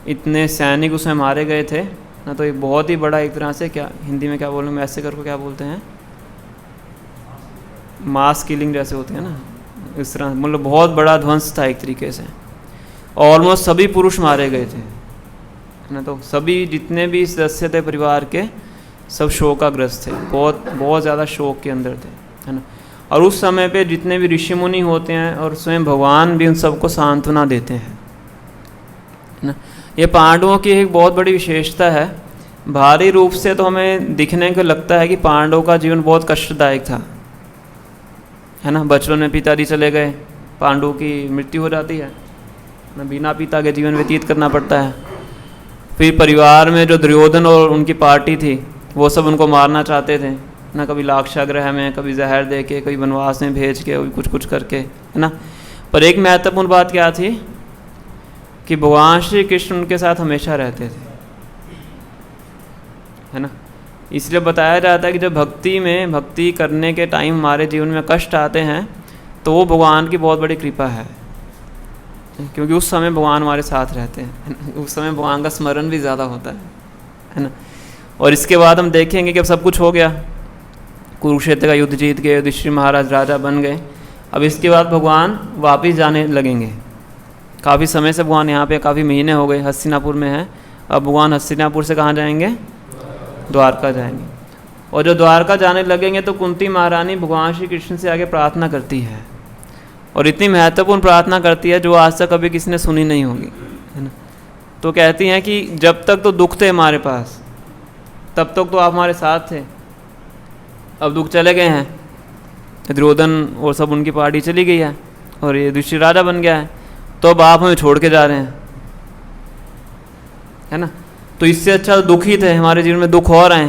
[SPEAKER 1] इतने सैनिक उसमें मारे गए थे ना। तो ये बहुत ही बड़ा एक तरह से, क्या हिंदी में क्या बोलूँ, मैसेकर को क्या बोलते हैं, मास किलिंग जैसे होते हैं ना, इस तरह मतलब बहुत बड़ा ध्वंस था एक तरीके से। ऑलमोस्ट सभी पुरुष मारे गए थे, है ना। तो सभी जितने भी सदस्य थे परिवार के, सब शोकाग्रस्त थे, बहुत ज़्यादा शोक के अंदर थे, है ना। और उस समय पे जितने भी ऋषि मुनि होते हैं और स्वयं भगवान भी उन सबको सांत्वना देते हैं, है ना। ये पांडवों की एक बहुत बड़ी विशेषता है। भारी रूप से तो हमें दिखने को लगता है कि पांडवों का जीवन बहुत कष्टदायक था, है ना। बचपन में पिताजी चले गए, पांडवों की मृत्यु हो जाती है ना, बिना पिता के जीवन व्यतीत करना पड़ता है। फिर परिवार में जो दुर्योधन और उनकी पार्टी थी, वो सब उनको मारना चाहते थे ना, कभी लाक्षागृह में, कभी जहर दे के, कभी वनवास में भेज के, कभी कुछ करके, है ना। पर एक महत्वपूर्ण बात क्या थी कि भगवान श्री कृष्ण उनके साथ हमेशा रहते थे, है ना। इसलिए बताया जाता है कि जब भक्ति करने के टाइम हमारे जीवन में कष्ट आते हैं, तो वो भगवान की बहुत बड़ी कृपा है, क्योंकि उस समय भगवान हमारे साथ रहते हैं। उस समय भगवान का स्मरण भी ज़्यादा होता है ना। और इसके बाद हम देखेंगे कि अब सब कुछ हो गया, कुरुक्षेत्र का युद्ध जीत गए, युधिष्ठिर महाराज राजा बन गए। अब इसके बाद भगवान वापस जाने लगेंगे। काफ़ी समय से भगवान यहाँ पे, काफ़ी महीने हो गए, हस्तिनापुर में है। अब भगवान हस्तिनापुर से कहाँ जाएंगे, द्वारका जाएंगे। और जो द्वारका जाने लगेंगे तो कुंती महारानी भगवान श्री कृष्ण से आगे प्रार्थना करती है, और इतनी महत्वपूर्ण प्रार्थना करती है जो आज तक कभी किसी ने सुनी नहीं होगी, है ना। तो कहती हैं कि जब तक तो दुख थे हमारे पास, तब तक तो आप हमारे साथ थे, अब दुख चले गए हैं, दुर्योधन और सब उनकी पार्टी चली गई है और ये युधिष्ठिर राजा बन गया है, तो अब आप हमें छोड़ के जा रहे हैं, है ना। तो इससे अच्छा तो दुख ही थे, हमारे जीवन में दुख और आए,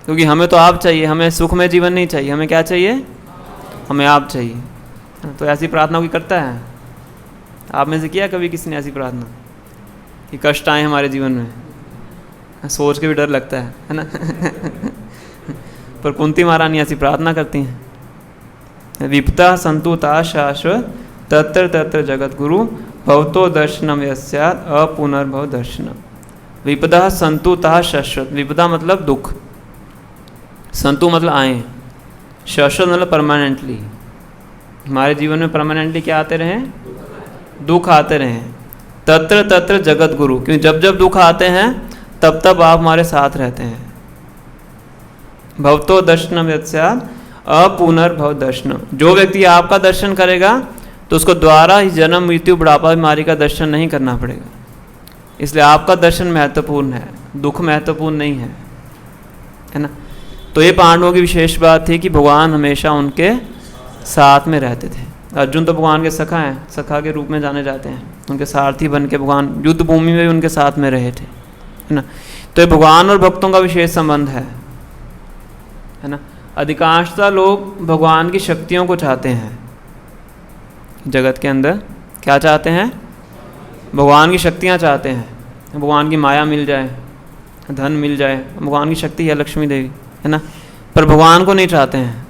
[SPEAKER 1] क्योंकि हमें तो आप चाहिए, हमें सुखमय जीवन नहीं चाहिए, हमें क्या चाहिए, हमें आप चाहिए। तो ऐसी प्रार्थना कोई करता है? आप में से किया कभी किसी ने ऐसी प्रार्थना कि कष्ट आए हमारे जीवन में? सोच के भी डर लगता है ना। पर कुंती महारानी ऐसी प्रार्थना करती हैं, विपता संतुता शाश्वत तत्र तत्र जगत गुरु भवतो दर्शनम यस्यात् अपुनर्भव दर्शनम। विपदा संतुता शाश्वत, विपदा मतलब दुख, संतु मतलब आए, शाश्वत मतलब परमानेंटली, हमारे जीवन में परमानेंटली क्या आते रहे, दुख आते रहे। तत्र तत्र जगत गुरु, क्योंकि जब जब दुख आते हैं तब तब आप हमारे साथ रहते हैं। भवतो दर्शनम यस्यात् अपुनर्भव दर्शनम, जो व्यक्ति आपका दर्शन करेगा तो उसको द्वारा ही जन्म मृत्यु बुढ़ापा बीमारी का दर्शन नहीं करना पड़ेगा। इसलिए आपका दर्शन महत्वपूर्ण है, दुख महत्वपूर्ण नहीं है ना। तो ये पांडवों की विशेष बात थी कि भगवान हमेशा उनके साथ में रहते थे। अर्जुन तो भगवान के सखा हैं, सखा के रूप में जाने जाते हैं, उनके सारथी बन के भगवान युद्ध भूमि में भी उनके साथ में रहे थे, है ना। तो ये भगवान और भक्तों का विशेष संबंध है ना। अधिकांशतः लोग भगवान की शक्तियों को चाहते हैं, जगत के अंदर क्या चाहते हैं, भगवान की शक्तियाँ चाहते हैं, भगवान की माया मिल जाए, धन मिल जाए, भगवान की शक्ति है लक्ष्मी देवी, है ना। पर भगवान को नहीं चाहते हैं,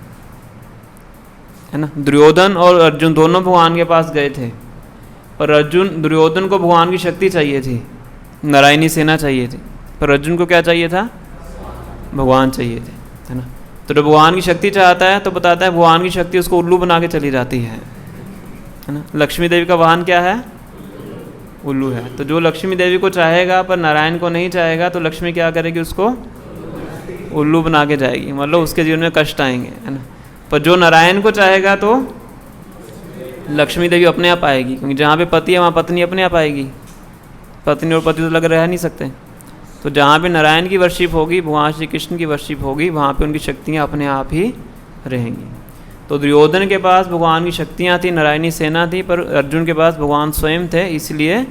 [SPEAKER 1] है ना। दुर्योधन और अर्जुन दोनों भगवान के पास गए थे, पर दुर्योधन को भगवान की शक्ति चाहिए थी, नारायणी सेना चाहिए थी, पर अर्जुन को क्या चाहिए था, भगवान चाहिए थे, है ना। तो जब भगवान की शक्ति चाहता है तो बताता है भगवान की शक्ति उसको उल्लू बना के चली जाती है ना। लक्ष्मी देवी का वाहन क्या है, उल्लू है। तो जो लक्ष्मी देवी को चाहेगा पर नारायण को नहीं चाहेगा तो लक्ष्मी क्या करेगी, उसको उल्लू बना के जाएगी, मतलब उसके जीवन में कष्ट आएंगे, है ना। पर जो नारायण को चाहेगा तो लक्ष्मी देवी अपने आप आएगी, क्योंकि जहाँ पे पति है वहाँ पत्नी अपने आप आएगी, पत्नी और पति तो लग रह नहीं सकते। तो जहाँ पे नारायण की वर्शिप होगी, भगवान श्री कृष्ण की वर्शिप होगी, वहाँ पे उनकी शक्तियाँ अपने आप ही रहेंगी। तो दुर्योधन के पास भगवान की शक्तियाँ थी, नारायणी सेना थी, पर अर्जुन के पास भगवान स्वयं थे, इसलिए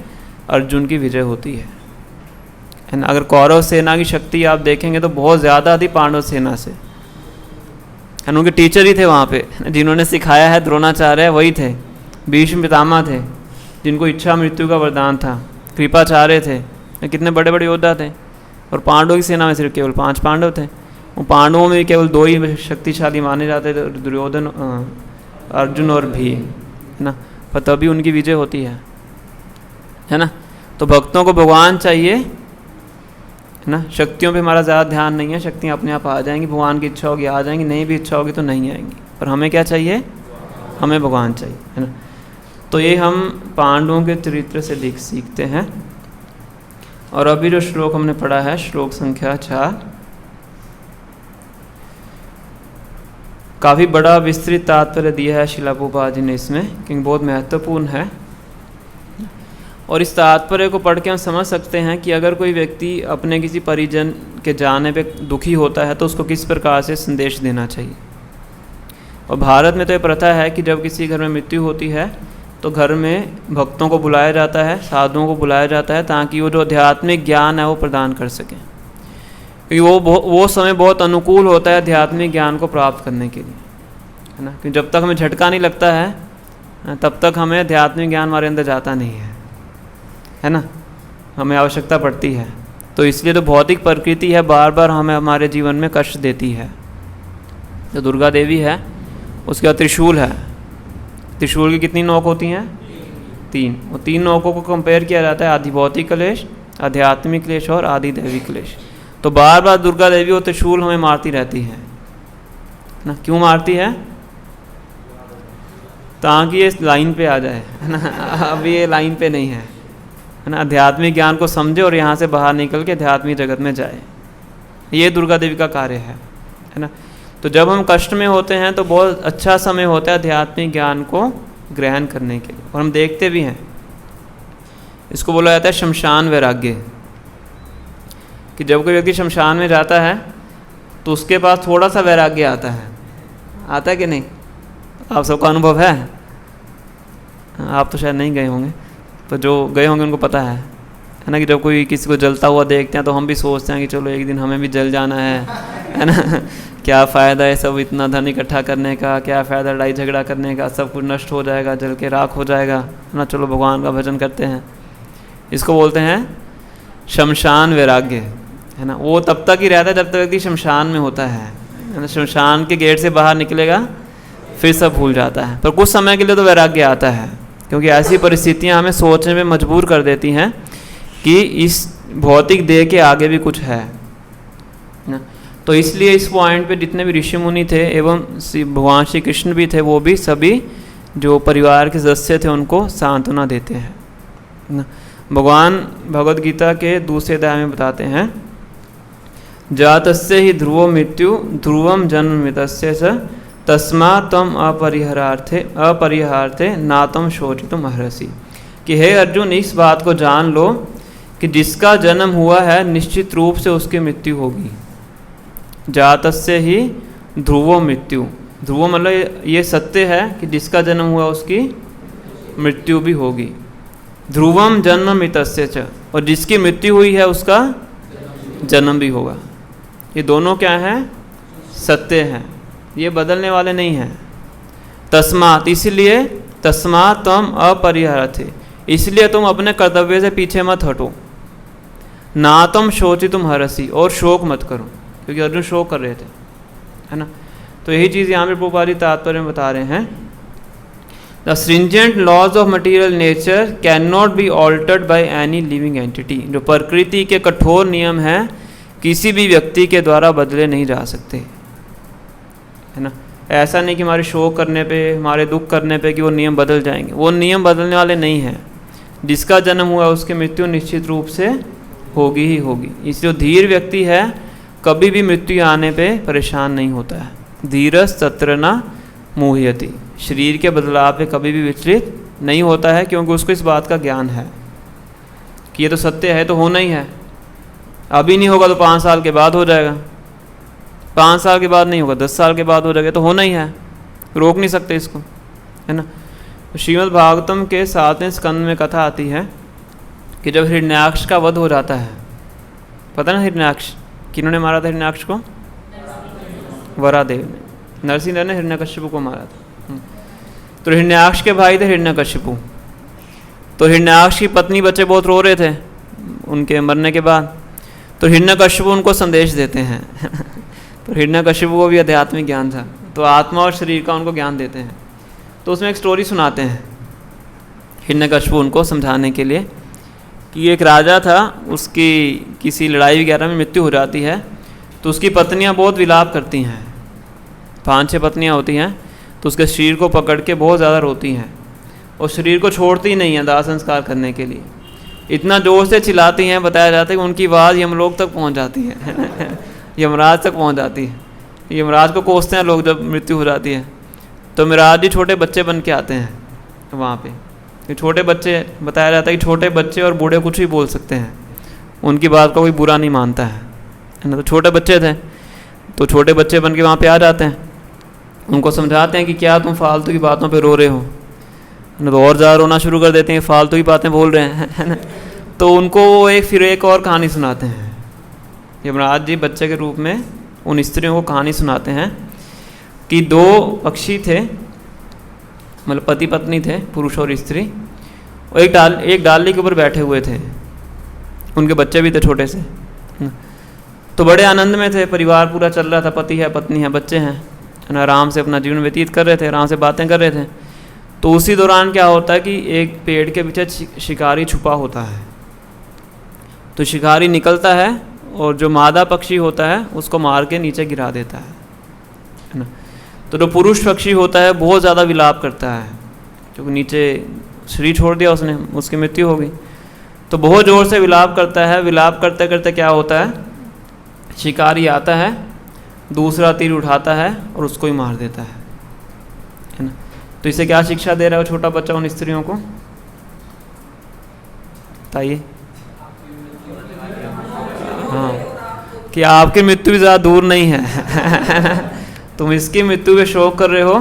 [SPEAKER 1] अर्जुन की विजय होती है ना। अगर कौरव सेना की शक्ति आप देखेंगे तो बहुत ज़्यादा थी पांडव सेना से, है। उनके टीचर ही थे वहाँ पे, जिन्होंने सिखाया है द्रोणाचार्य वही थे, भीष्म पितामह थे, जिनको इच्छा मृत्यु का वरदान था, कृपाचार्य थे, कितने बड़े बड़े योद्धा थे। और पांडवों की सेना में सिर्फ केवल 5 पांडव थे, वो पांडवों में केवल 2 ही शक्तिशाली माने जाते थे, दुर्योधन, अर्जुन और भीम, है ना। पर तभी उनकी विजय होती है ना। तो भक्तों को भगवान चाहिए, है ना। शक्तियों पे हमारा ज़्यादा ध्यान नहीं है, शक्तियाँ अपने आप आ जाएंगी, भगवान की इच्छा होगी आ जाएंगी, नहीं भी इच्छा होगी तो नहीं आएंगी, पर हमें क्या चाहिए, हमें भगवान चाहिए, है ना। तो ये हम पांडवों के चरित्र से सीखते हैं। और अभी जो श्लोक हमने पढ़ा है, श्लोक संख्या 4, काफ़ी बड़ा विस्तृत तात्पर्य दिया है शिला प्रभुपाद जी ने इसमें, क्योंकि बहुत महत्वपूर्ण है। और इस तात्पर्य को पढ़ के हम समझ सकते हैं कि अगर कोई व्यक्ति अपने किसी परिजन के जाने पे दुखी होता है तो उसको किस प्रकार से संदेश देना चाहिए। और भारत में तो ये प्रथा है कि जब किसी घर में मृत्यु होती है तो घर में भक्तों को बुलाया जाता है, साधुओं को बुलाया जाता है, ताकि वो जो आध्यात्मिक ज्ञान है वो प्रदान कर सकें, क्योंकि वो समय बहुत अनुकूल होता है आध्यात्मिक ज्ञान को प्राप्त करने के लिए, है ना। क्योंकि जब तक हमें झटका नहीं लगता है तब तक हमें आध्यात्मिक ज्ञान हमारे अंदर जाता नहीं है ना, हमें आवश्यकता पड़ती है। तो इसलिए तो भौतिक प्रकृति है बार बार हमें हमारे जीवन में कष्ट देती है। जो दुर्गा देवी है उसके बाद त्रिशूल है, त्रिशूल की कितनी नोक होती हैं, 3। वो 3 नोकों को कंपेयर किया जाता है, आदि भौतिक क्लेश, आध्यात्मिक क्लेश और आदि दैविक क्लेश। तो बार बार दुर्गा देवी वो त्रिशूल हमें मारती रहती है ना। क्यों मारती है, ताकि ये लाइन पे आ जाए, है ना। अभी ये लाइन पे नहीं है ना, आध्यात्मिक ज्ञान को समझे और यहाँ से बाहर निकल के आध्यात्मिक जगत में जाए, ये दुर्गा देवी का कार्य है ना। तो जब हम कष्ट में होते हैं तो बहुत अच्छा समय होता है आध्यात्मिक ज्ञान को ग्रहण करने के लिए, और हम देखते भी हैं। इसको बोला जाता है शमशान वैराग्य, कि जब कोई व्यक्ति शमशान में जाता है तो उसके पास थोड़ा सा वैराग्य आता है कि नहीं, आप सबका अनुभव है। आप तो शायद नहीं गए होंगे, तो जो गए होंगे उनको पता है है ना, कि जब कोई किसी को जलता हुआ देखते हैं तो हम भी सोचते हैं कि चलो एक दिन हमें भी जल जाना है ना। क्या फ़ायदा है सब इतना धन इकट्ठा करने का, क्या फ़ायदा लड़ाई झगड़ा करने का, सब कुछ नष्ट हो जाएगा, जल के राख हो जाएगा, है ना। चलो भगवान का भजन करते हैं। इसको बोलते हैं शमशान वैराग्य, है ना। वो तब तक ही रहता है जब तक व्यक्ति शमशान में होता है ना। शमशान के गेट से बाहर निकलेगा फिर सब भूल जाता है, पर कुछ समय के लिए तो वैराग्य आता है, क्योंकि ऐसी परिस्थितियां हमें सोचने में मजबूर कर देती हैं कि इस भौतिक देह के आगे भी कुछ है ना। तो इसलिए इस पॉइंट पे जितने भी ऋषि मुनि थे एवं भगवान श्री कृष्ण भी थे, वो भी सभी जो परिवार के सदस्य थे उनको सांत्वना देते हैं ना। भगवान भगवद गीता के दूसरे अध्याय में बताते हैं, जातस्य ही ध्रुवो मृत्यु ध्रुवम जन्म मृतस्य च तस्मात् त्वम अपरिहार्थे नातम शोचितुम अर्हसि। कि हे अर्जुन, इस बात को जान लो कि जिसका जन्म हुआ है निश्चित रूप से उसकी मृत्यु होगी। जातस्य ही ध्रुवो मृत्यु, ध्रुवो मतलब ये सत्य है कि जिसका जन्म हुआ उसकी मृत्यु भी होगी। ध्रुवम जन्म मृतस्य च, और जिसकी मृत्यु हुई है उसका जन्म भी होगा। ये दोनों क्या हैं? सत्य हैं, ये बदलने वाले नहीं हैं। तस्मात्, इसलिए तस्मात् त्वम अपरिहार्थे, इसलिए तुम अपने कर्तव्य से पीछे मत हटो। ना तुम शोचितुम हरसि, और शोक मत करो, क्योंकि अर्जुन शोक कर रहे थे, है ना। तो यही चीज़ यहाँ पे प्रभुपाद तात्पर्य में बता रहे हैं। The stringent laws of material nature cannot be altered by any living entity। जो प्रकृति के कठोर नियम हैं किसी भी व्यक्ति के द्वारा बदले नहीं जा सकते, है ना। ऐसा नहीं कि हमारे शोक करने पे, हमारे दुख करने पे कि वो नियम बदल जाएंगे, वो नियम बदलने वाले नहीं हैं। जिसका जन्म हुआ उसकी मृत्यु निश्चित रूप से होगी ही होगी। इसलिए धीर व्यक्ति है कभी भी मृत्यु आने पे परेशान नहीं होता है। धीरस तत्र न मुह्यति, शरीर के बदलाव पे कभी भी विचलित नहीं होता है, क्योंकि उसको इस बात का ज्ञान है कि ये तो सत्य है, तो होना ही है। अभी नहीं होगा तो 5 साल के बाद हो जाएगा, 5 साल के बाद नहीं होगा 10 साल के बाद हो जाएगा, तो होना ही है, रोक नहीं सकते इसको, है ना। तो श्रीमद् भागवतम के 7वें स्कंद में कथा आती है कि जब हिरण्याक्ष का वध हो जाता है, पता ना हिरण्याक्ष किन्होंने मारा था? हिरण्याक्ष को वरादेव ने, नरसिंह ने हिरण्यकश्यपु को मारा था। तो हिरण्याक्ष के भाई थे हिरण्यकश्यपु। तो हिरण्याक्ष की पत्नी बच्चे बहुत रो रहे थे उनके मरने के बाद, तो हिरण्यकश्यपु उनको संदेश देते हैं। तो हिरण्यकश्यपु को भी आध्यात्मिक ज्ञान था, तो आत्मा और शरीर का उनको ज्ञान देते हैं। तो उसमें एक स्टोरी सुनाते हैं हिरण्यकश्यपु उनको समझाने के लिए कि एक राजा था, उसकी किसी लड़ाई वगैरह में मृत्यु हो जाती है, तो उसकी पत्नियां बहुत विलाप करती हैं। 5-6 पत्नियां होती हैं, तो उसके शरीर को पकड़ के बहुत ज़्यादा रोती हैं और शरीर को छोड़ती नहीं हैं दाह संस्कार करने के लिए। इतना जोर से चिल्लाती हैं, बताया जाता है कि उनकी आवाज़ यमलोक तक पहुंच जाती है। यमराज तक पहुंच जाती है। यमराज को कोसते हैं लोग जब मृत्यु हो जाती है। तो यमराज जी छोटे बच्चे बन के आते हैं वहाँ पे। ये छोटे बच्चे, बताया जाता है कि छोटे बच्चे और बूढ़े कुछ भी बोल सकते हैं, उनकी बात का कोई बुरा नहीं मानता है ना। तो छोटे बच्चे थे, तो छोटे बच्चे बन के वहाँ पे आ जाते हैं, उनको समझाते हैं कि क्या तुम फालतू की बातों पे रो रहे हो ना, तो और ज़्यादा रोना शुरू कर देते हैं, फालतू की बातें बोल रहे हैं, है ना। तो उनको फिर एक और कहानी सुनाते हैं। यमराज जी बच्चे के रूप में उन स्त्रियों को कहानी सुनाते हैं कि 2 पक्षी थे, मतलब पति पत्नी थे, पुरुष और स्त्री, और एक डाली के ऊपर बैठे हुए थे, उनके बच्चे भी थे छोटे से। तो बड़े आनंद में थे, परिवार पूरा चल रहा था, पति है, पत्नी है, बच्चे हैं, आराम से अपना जीवन व्यतीत कर रहे थे, आराम से बातें कर रहे थे। तो उसी दौरान क्या होता है कि एक पेड़ के पीछे शिकारी छुपा होता है। तो शिकारी निकलता है और जो मादा पक्षी होता है उसको मार के नीचे गिरा देता है ना। तो जो पुरुष पक्षी होता है बहुत ज़्यादा विलाप करता है, क्योंकि नीचे शरीर छोड़ दिया उसने, उसकी मृत्यु हो गई। तो बहुत ज़ोर से विलाप करता है। विलाप करते करते क्या होता है, शिकारी आता है, दूसरा तीर उठाता है और उसको ही मार देता है ना। तो इसे क्या शिक्षा दे रहा है वो छोटा बच्चा उन स्त्रियों को, बताइए। हाँ, कि आपकी मृत्यु भी ज़्यादा दूर नहीं है। तुम इसकी मृत्यु पे शोक कर रहे हो,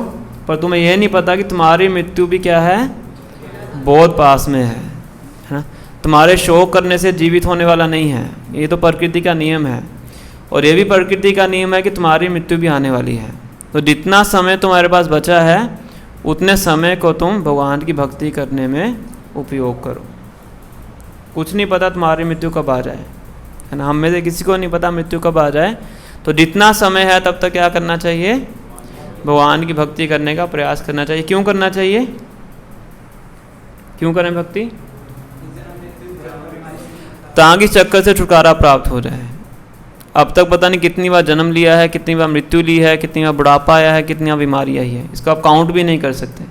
[SPEAKER 1] पर तुम्हें यह नहीं पता कि तुम्हारी मृत्यु भी क्या है, बहुत पास में है ना। तुम्हारे शोक करने से जीवित होने वाला नहीं है, ये तो प्रकृति का नियम है। और ये भी प्रकृति का नियम है कि तुम्हारी मृत्यु भी आने वाली है। तो जितना समय तुम्हारे पास बचा है उतने समय को तुम भगवान की भक्ति करने में उपयोग करो। कुछ नहीं पता तुम्हारी मृत्यु कब आ जाए, है ना। हम में से किसी को नहीं पता मृत्यु कब आ जाए। तो जितना समय है तब तक क्या करना चाहिए, भगवान की भक्ति करने का प्रयास करना चाहिए। क्यों करना चाहिए, क्यों करें भक्ति? ताकि चक्कर से छुटकारा प्राप्त हो जाए। अब तक पता नहीं कितनी बार जन्म लिया है, कितनी बार मृत्यु ली है, कितनी बार बुढ़ापा आया है, कितनी बार बीमारी आई है, इसको आप काउंट भी नहीं कर सकते।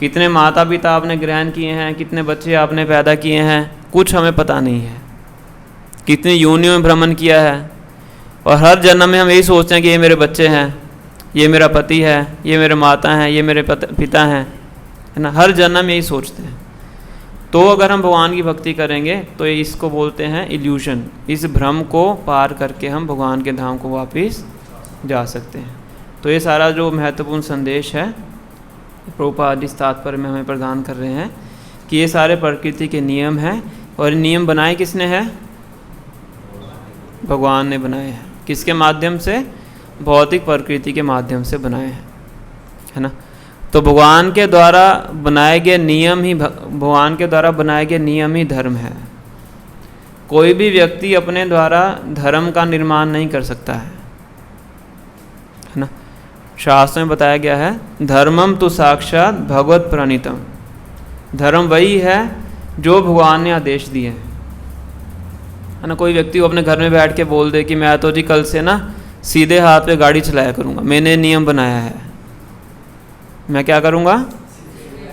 [SPEAKER 1] कितने माता पिता आपने ग्रहण किए हैं, कितने बच्चे आपने पैदा किए हैं, कुछ हमें पता नहीं है। कितनी योनियों में भ्रमण किया है, और हर जन्म में हम यही सोचते हैं कि ये मेरे बच्चे हैं, ये मेरा पति है, ये मेरे माता हैं, ये मेरे पिता हैं, है ना। हर जन्म में यही सोचते हैं। तो अगर हम भगवान की भक्ति करेंगे तो इसको बोलते हैं इल्यूशन। इस भ्रम को पार करके हम भगवान के धाम को वापस जा सकते हैं। तो ये सारा जो महत्वपूर्ण संदेश है प्रभुपाद इस तात्पर्य में हमें प्रदान कर रहे हैं कि ये सारे प्रकृति के नियम हैं, और नियम बनाए किसने हैं? भगवान ने बनाए हैं। किसके माध्यम से? भौतिक प्रकृति के माध्यम से बनाए हैं, है ना। तो भगवान के द्वारा बनाए गए नियम ही भगवान के द्वारा बनाए गए नियम ही धर्म है। कोई भी व्यक्ति अपने द्वारा धर्म का निर्माण नहीं कर सकता है ना। शास्त्र में बताया गया है धर्मम तो साक्षात भगवत प्रणीतम। धर्म वही है जो भगवान ने आदेश दिए हैं, है ना। कोई व्यक्ति अपने घर में बैठ के बोल दे कि मैं तो जी कल से ना सीधे हाथ पे गाड़ी चलाया करूँगा, मैंने नियम बनाया है, मैं क्या करूँगा,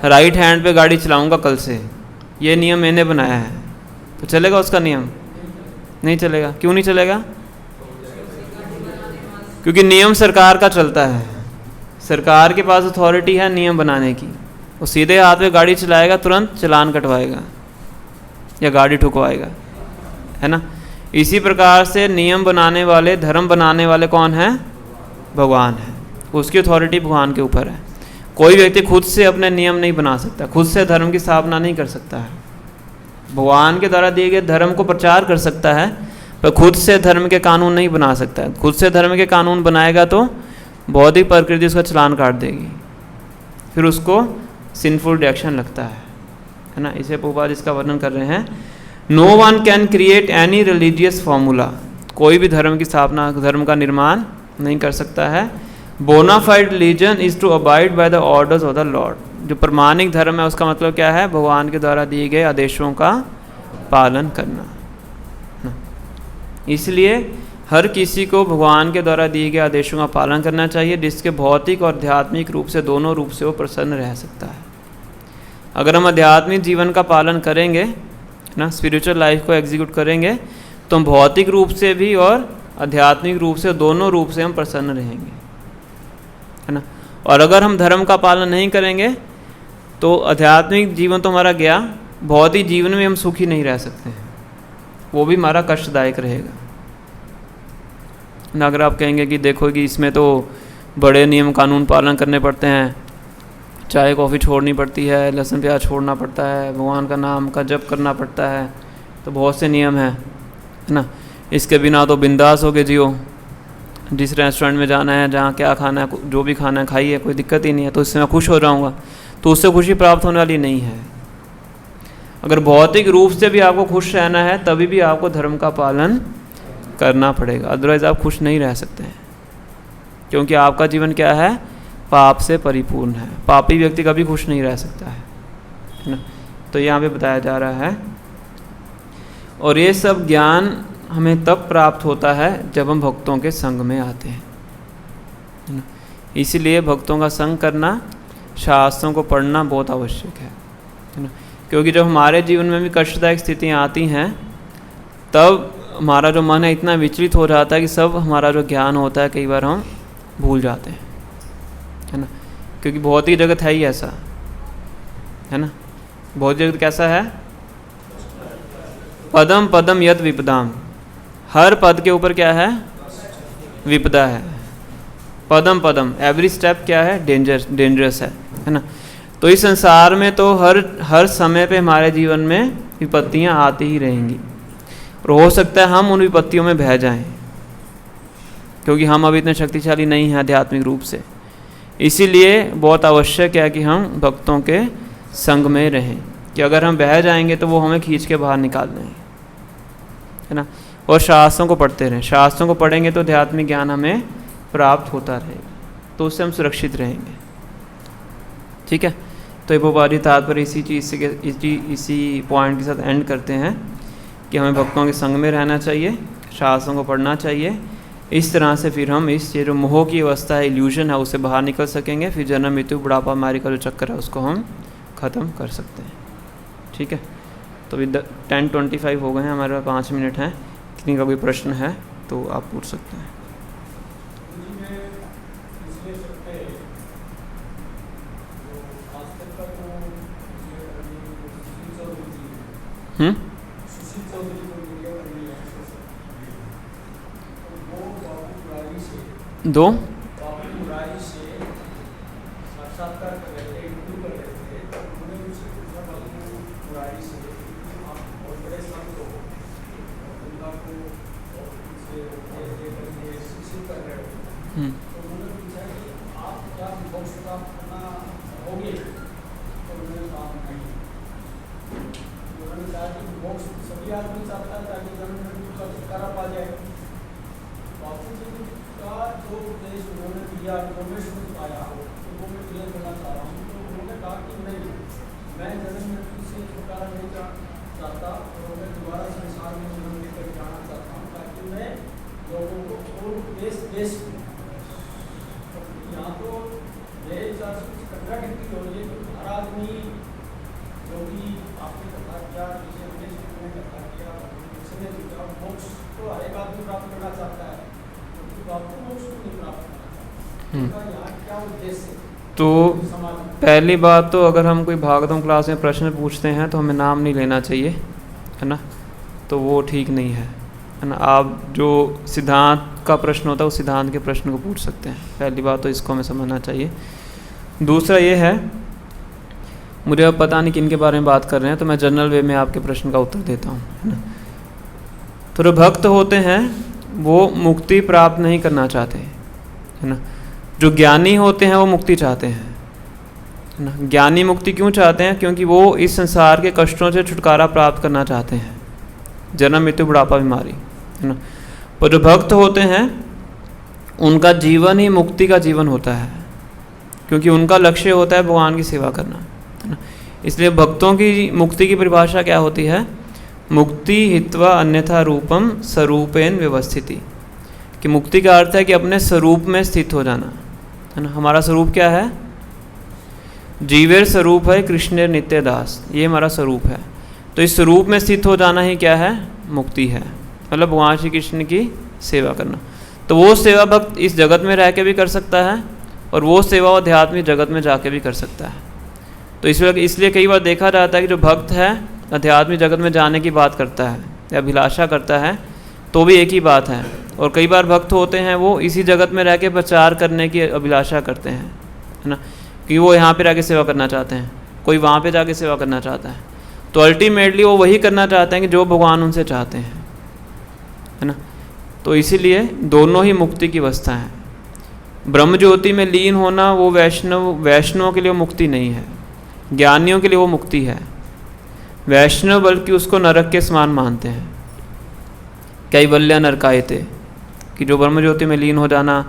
[SPEAKER 1] राइट हैंड पे गाड़ी चलाऊँगा कल से, ये नियम मैंने बनाया है, तो चलेगा उसका नियम? नहीं चलेगा। क्यों नहीं चलेगा? क्योंकि नियम सरकार का चलता है, सरकार के पास अथॉरिटी है नियम बनाने की। वो सीधे हाथ पे गाड़ी चलाएगा, तुरंत चालान कटवाएगा या गाड़ी ठुकवाएगा, है ना। इसी प्रकार से नियम बनाने वाले, धर्म बनाने वाले कौन हैं? भगवान है। उसकी अथॉरिटी भगवान के ऊपर है। कोई व्यक्ति खुद से अपने नियम नहीं बना सकता, खुद से धर्म की स्थापना नहीं कर सकता है। भगवान के द्वारा दिए गए धर्म को प्रचार कर सकता है, पर खुद से धर्म के कानून नहीं बना सकता है। खुद से धर्म के कानून बनाएगा तो बौद्धिक प्रकृति उसका चालान काट देगी, फिर उसको सिंफुल रिएक्शन लगता है ना। इसे प्रभुपाद इसका वर्णन कर रहे हैं। No one can create any religious formula. कोई भी धर्म की स्थापना, धर्म का निर्माण नहीं कर सकता है। Bonafide religion is to abide by the orders of the lord. जो प्रमाणिक धर्म है उसका मतलब क्या है? भगवान के द्वारा दिए गए आदेशों का पालन करना। इसलिए हर किसी को भगवान के द्वारा दिए गए आदेशों का पालन करना चाहिए, जिसके भौतिक और आध्यात्मिक रूप से, दोनों रूप से वो प्रसन्न रह सकता है। अगर हम आध्यात्मिक जीवन का पालन करेंगे ना, स्पिरिचुअल लाइफ को एग्जीक्यूट करेंगे, तो हम भौतिक रूप से भी और आध्यात्मिक रूप से, दोनों रूप से हम प्रसन्न रहेंगे, है ना। और अगर हम धर्म का पालन नहीं करेंगे तो आध्यात्मिक जीवन तो हमारा गया, भौतिक जीवन में हम सुखी नहीं रह सकते हैं, वो भी हमारा कष्टदायक रहेगा ना। अगर आप कहेंगे कि देखो कि इसमें तो बड़े नियम कानून पालन करने पड़ते हैं, चाय कॉफ़ी छोड़नी पड़ती है, लहसुन प्याज छोड़ना पड़ता है, भगवान का नाम का जप करना पड़ता है, तो बहुत से नियम हैं, है ना। इसके बिना तो बिंदास हो के जियो, जिस रेस्टोरेंट में जाना है, जहाँ क्या खाना है, जो भी खाना है खाइए, कोई दिक्कत ही नहीं है, तो इससे मैं खुश हो जाऊँगा, तो उससे खुशी प्राप्त होने वाली नहीं है। अगर भौतिक रूप से भी आपको खुश रहना है तभी भी आपको धर्म का पालन करना पड़ेगा, अदरवाइज़ आप खुश नहीं रह सकते हैं, क्योंकि आपका जीवन क्या है? पाप से परिपूर्ण है। पापी व्यक्ति कभी खुश नहीं रह सकता है ना। तो यहाँ पे बताया जा रहा है, और ये सब ज्ञान हमें तब प्राप्त होता है जब हम भक्तों के संग में आते हैं, है ना। इसीलिए भक्तों का संग करना, शास्त्रों को पढ़ना बहुत आवश्यक है ना। क्योंकि जब हमारे जीवन में भी कष्टदायक स्थितियाँ आती हैं, तब हमारा जो मन है इतना विचलित हो जाता है कि सब हमारा जो ज्ञान होता है कई बार हम भूल जाते हैं, है ना। क्योंकि भौतिक जगत है ही ऐसा, है ना। भौतिक जगत कैसा है? पदम पदम यद विपदाम। हर पद के ऊपर क्या है? विपदा है। पदम पदम, एवरी स्टेप क्या है? डेंजरस है ना। तो इस संसार में तो हर समय पे हमारे जीवन में विपत्तियां आती ही रहेंगी और हो सकता है हम उन विपत्तियों में बह जाएं, क्योंकि हम अभी इतने शक्तिशाली नहीं हैं आध्यात्मिक रूप से। इसीलिए बहुत आवश्यक है कि हम भक्तों के संग में रहें, कि अगर हम बह जाएंगे तो वो हमें खींच के बाहर निकाल देंगे, है ना। और शास्त्रों को पढ़ते रहें, शास्त्रों को पढ़ेंगे तो आध्यात्मिक ज्ञान हमें प्राप्त होता रहेगा, तो उससे हम सुरक्षित रहेंगे। ठीक है, तो ये प्रभुपाद जी तात्पर्य इसी चीज़ से इसी पॉइंट के साथ एंड करते हैं कि हमें भक्तों के संग में रहना चाहिए, शास्त्रों को पढ़ना चाहिए। इस तरह से फिर हम ये जो मोह की अवस्था है, इल्यूजन है, उससे बाहर निकल सकेंगे। फिर जन्म मृत्यु बुढ़ापा बीमारी का जो चक्कर है उसको हम ख़त्म कर सकते हैं। ठीक है, तो अभी 10:25 हो गए हैं, हमारे पास 5 मिनट हैं। किसी का कोई प्रश्न है तो आप पूछ सकते हैं। दो तो पहली बात तो अगर हम कोई भागवतम क्लास में प्रश्न पूछते हैं तो हमें नाम नहीं लेना चाहिए, है ना, तो वो ठीक नहीं है ना। आप जो सिद्धांत का प्रश्न होता है उस सिद्धांत के प्रश्न को पूछ सकते हैं। पहली बात तो इसको हमें समझना चाहिए। दूसरा ये है, मुझे अब पता नहीं किन के बारे में बात कर रहे हैं, तो मैं जनरल वे में आपके प्रश्न का उत्तर देता हूँ, है ना। तो जो भक्त होते हैं वो मुक्ति प्राप्त नहीं करना चाहते, है ना। जो ज्ञानी होते हैं वो मुक्ति चाहते हैं, है ना। ज्ञानी मुक्ति क्यों चाहते हैं? क्योंकि वो इस संसार के कष्टों से छुटकारा प्राप्त करना चाहते हैं, जन्म मृत्यु बुढ़ापा बीमारी, है ना। पर जो भक्त होते हैं उनका जीवन ही मुक्ति का जीवन होता है, क्योंकि उनका लक्ष्य होता है भगवान की सेवा करना, है ना। इसलिए भक्तों की मुक्ति की परिभाषा क्या होती है? मुक्ति हित्वा अन्यथा रूपम स्वरूपेन व्यवस्थिति, कि मुक्ति का अर्थ है कि अपने स्वरूप में स्थित हो जाना, है ना। हमारा स्वरूप क्या है? जीवेर स्वरूप है कृष्ण नित्य दास, ये हमारा स्वरूप है। तो इस स्वरूप में स्थित हो जाना ही क्या है? मुक्ति है, मतलब भगवान श्री कृष्ण की सेवा करना। तो वो सेवा भक्त इस जगत में रह के भी कर सकता है और वो सेवा आध्यात्मिक जगत में जाके भी कर सकता है। तो इसलिए कई बार देखा जाता है कि जो भक्त है आध्यात्मिक जगत में जाने की बात करता है या अभिलाषा करता है तो भी एक ही बात है, और कई बार भक्त होते हैं वो इसी जगत में रह के प्रचार करने की अभिलाषा करते हैं, है ना, कि वो यहाँ पे रह के सेवा करना चाहते हैं, कोई वहाँ पे जाके सेवा करना चाहता है। तो अल्टीमेटली वो वही करना चाहते हैं कि जो भगवान उनसे चाहते हैं, है ना। तो इसीलिए दोनों ही मुक्ति की अवस्था है। ब्रह्म ज्योति में लीन होना वो वैष्णवों के लिए मुक्ति नहीं है, ज्ञानियों के लिए वो मुक्ति है। वैष्णव बल्कि उसको नरक के समान मानते हैं, कैवल्य नरकायते, कि जो ब्रह्म ज्योति में लीन हो जाना,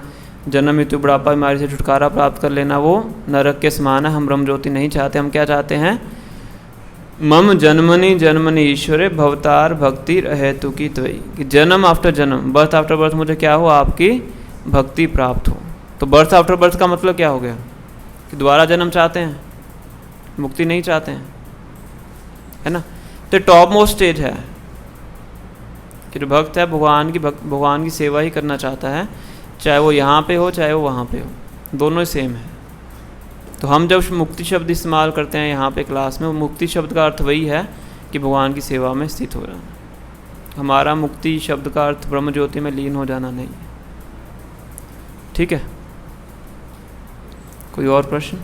[SPEAKER 1] जन्म मृत्यु बुढ़ापा बीमारी से छुटकारा प्राप्त कर लेना, वो नरक के समान है। हम ब्रह्म ज्योति नहीं चाहते, हम क्या चाहते हैं? मम जन्मनि जन्मनि ईश्वरे भवतार भक्ति हेतु की त्वयि, कि जन्म आफ्टर जन्म, बर्थ आफ्टर बर्थ मुझे क्या हो? आपकी भक्ति प्राप्त हो। तो बर्थ आफ्टर बर्थ का मतलब क्या हो गया? कि दोबारा जन्म चाहते हैं, मुक्ति नहीं चाहते हैं, है ना। तो टॉप मोस्ट स्टेज है कि जो भक्त है भगवान की सेवा ही करना चाहता है, चाहे वो यहाँ पे हो चाहे वो वहाँ पे हो, दोनों ही सेम है। तो हम जब मुक्ति शब्द इस्तेमाल करते हैं यहाँ पे क्लास में, वो मुक्ति शब्द का अर्थ वही है कि भगवान की सेवा में स्थित हो जाना। हमारा मुक्ति शब्द का अर्थ ब्रह्म ज्योति में लीन हो जाना नहीं है। ठीक है, कोई और प्रश्न?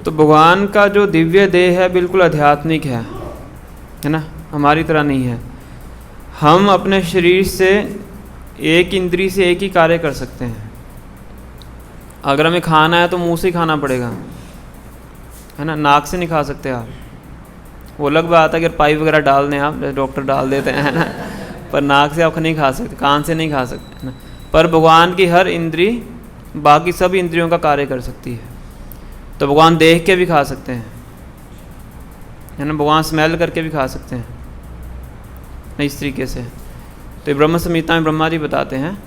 [SPEAKER 1] तो भगवान का जो दिव्य देह है बिल्कुल आध्यात्मिक है ना, हमारी तरह नहीं है। हम अपने शरीर से एक इंद्री से एक ही कार्य कर सकते हैं। अगर हमें खाना है तो मुंह से ही खाना पड़ेगा, है ना, नाक से नहीं खा सकते आप। वो अलग बात है अगर पाइप वगैरह डाल दें आप, डॉक्टर डाल देते हैं, है ना, पर नाक से आप नहीं खा सकते, कान से नहीं खा सकते, है ना। पर भगवान की हर इंद्री बाकी सब इंद्रियों का कार्य कर सकती है। तो भगवान देख के भी खा सकते हैं, है ना, भगवान स्मेल करके भी खा सकते हैं, इस तरीके से। तो ब्रह्म संहिता में ब्रह्मा जी बताते हैं,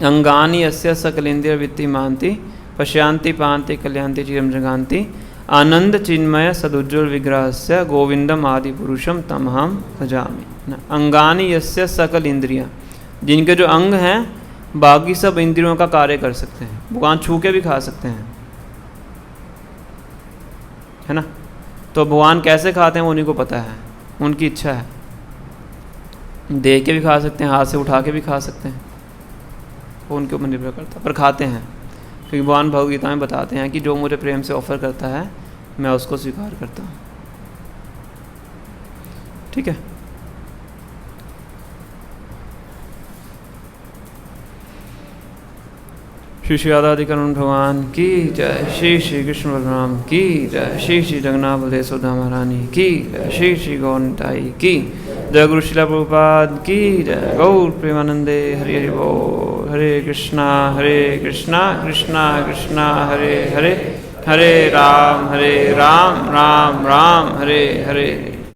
[SPEAKER 1] अंगानी अस्य सकलेन्द्रिय वित्ति मानती पश्यांति पांति कल्याणति चिरम जगांति आनंद चिन्मय सदुज्ज्वल विग्रह से गोविंदम आदि पुरुषम तमहम भजामि। अंगानी यस्य सकल इंद्रियां, जिनके जो अंग हैं बाकी सब इंद्रियों का कार्य कर सकते हैं। भगवान छू के भी खा सकते हैं, है ना। तो भगवान कैसे खाते हैं वो उन्हीं को पता है, उनकी इच्छा है। देख के भी खा सकते हैं, हाथ से उठा के भी खा सकते हैं, वो उनके ऊपर निर्भर करता है, पर खाते हैं। क्योंकि भगवान भगवद गीता में बताते हैं कि जो मुझे प्रेम से ऑफर करता है मैं उसको स्वीकार करता हूँ। ठीक है। श्री श्री राधाधिकरण भगवान की जय, श्री श्री कृष्ण बलराम की जय, श्री श्री जगन्नाथ बलदेव सुभद्रा महारानी की जय, श्री श्री गौर निताई की जय, गुरु शिला प्रभुपाद की जय, गौर प्रेमानंदे हरि हरि बोल। हरे कृष्णा कृष्णा कृष्णा हरे हरे, हरे राम राम राम हरे हरे।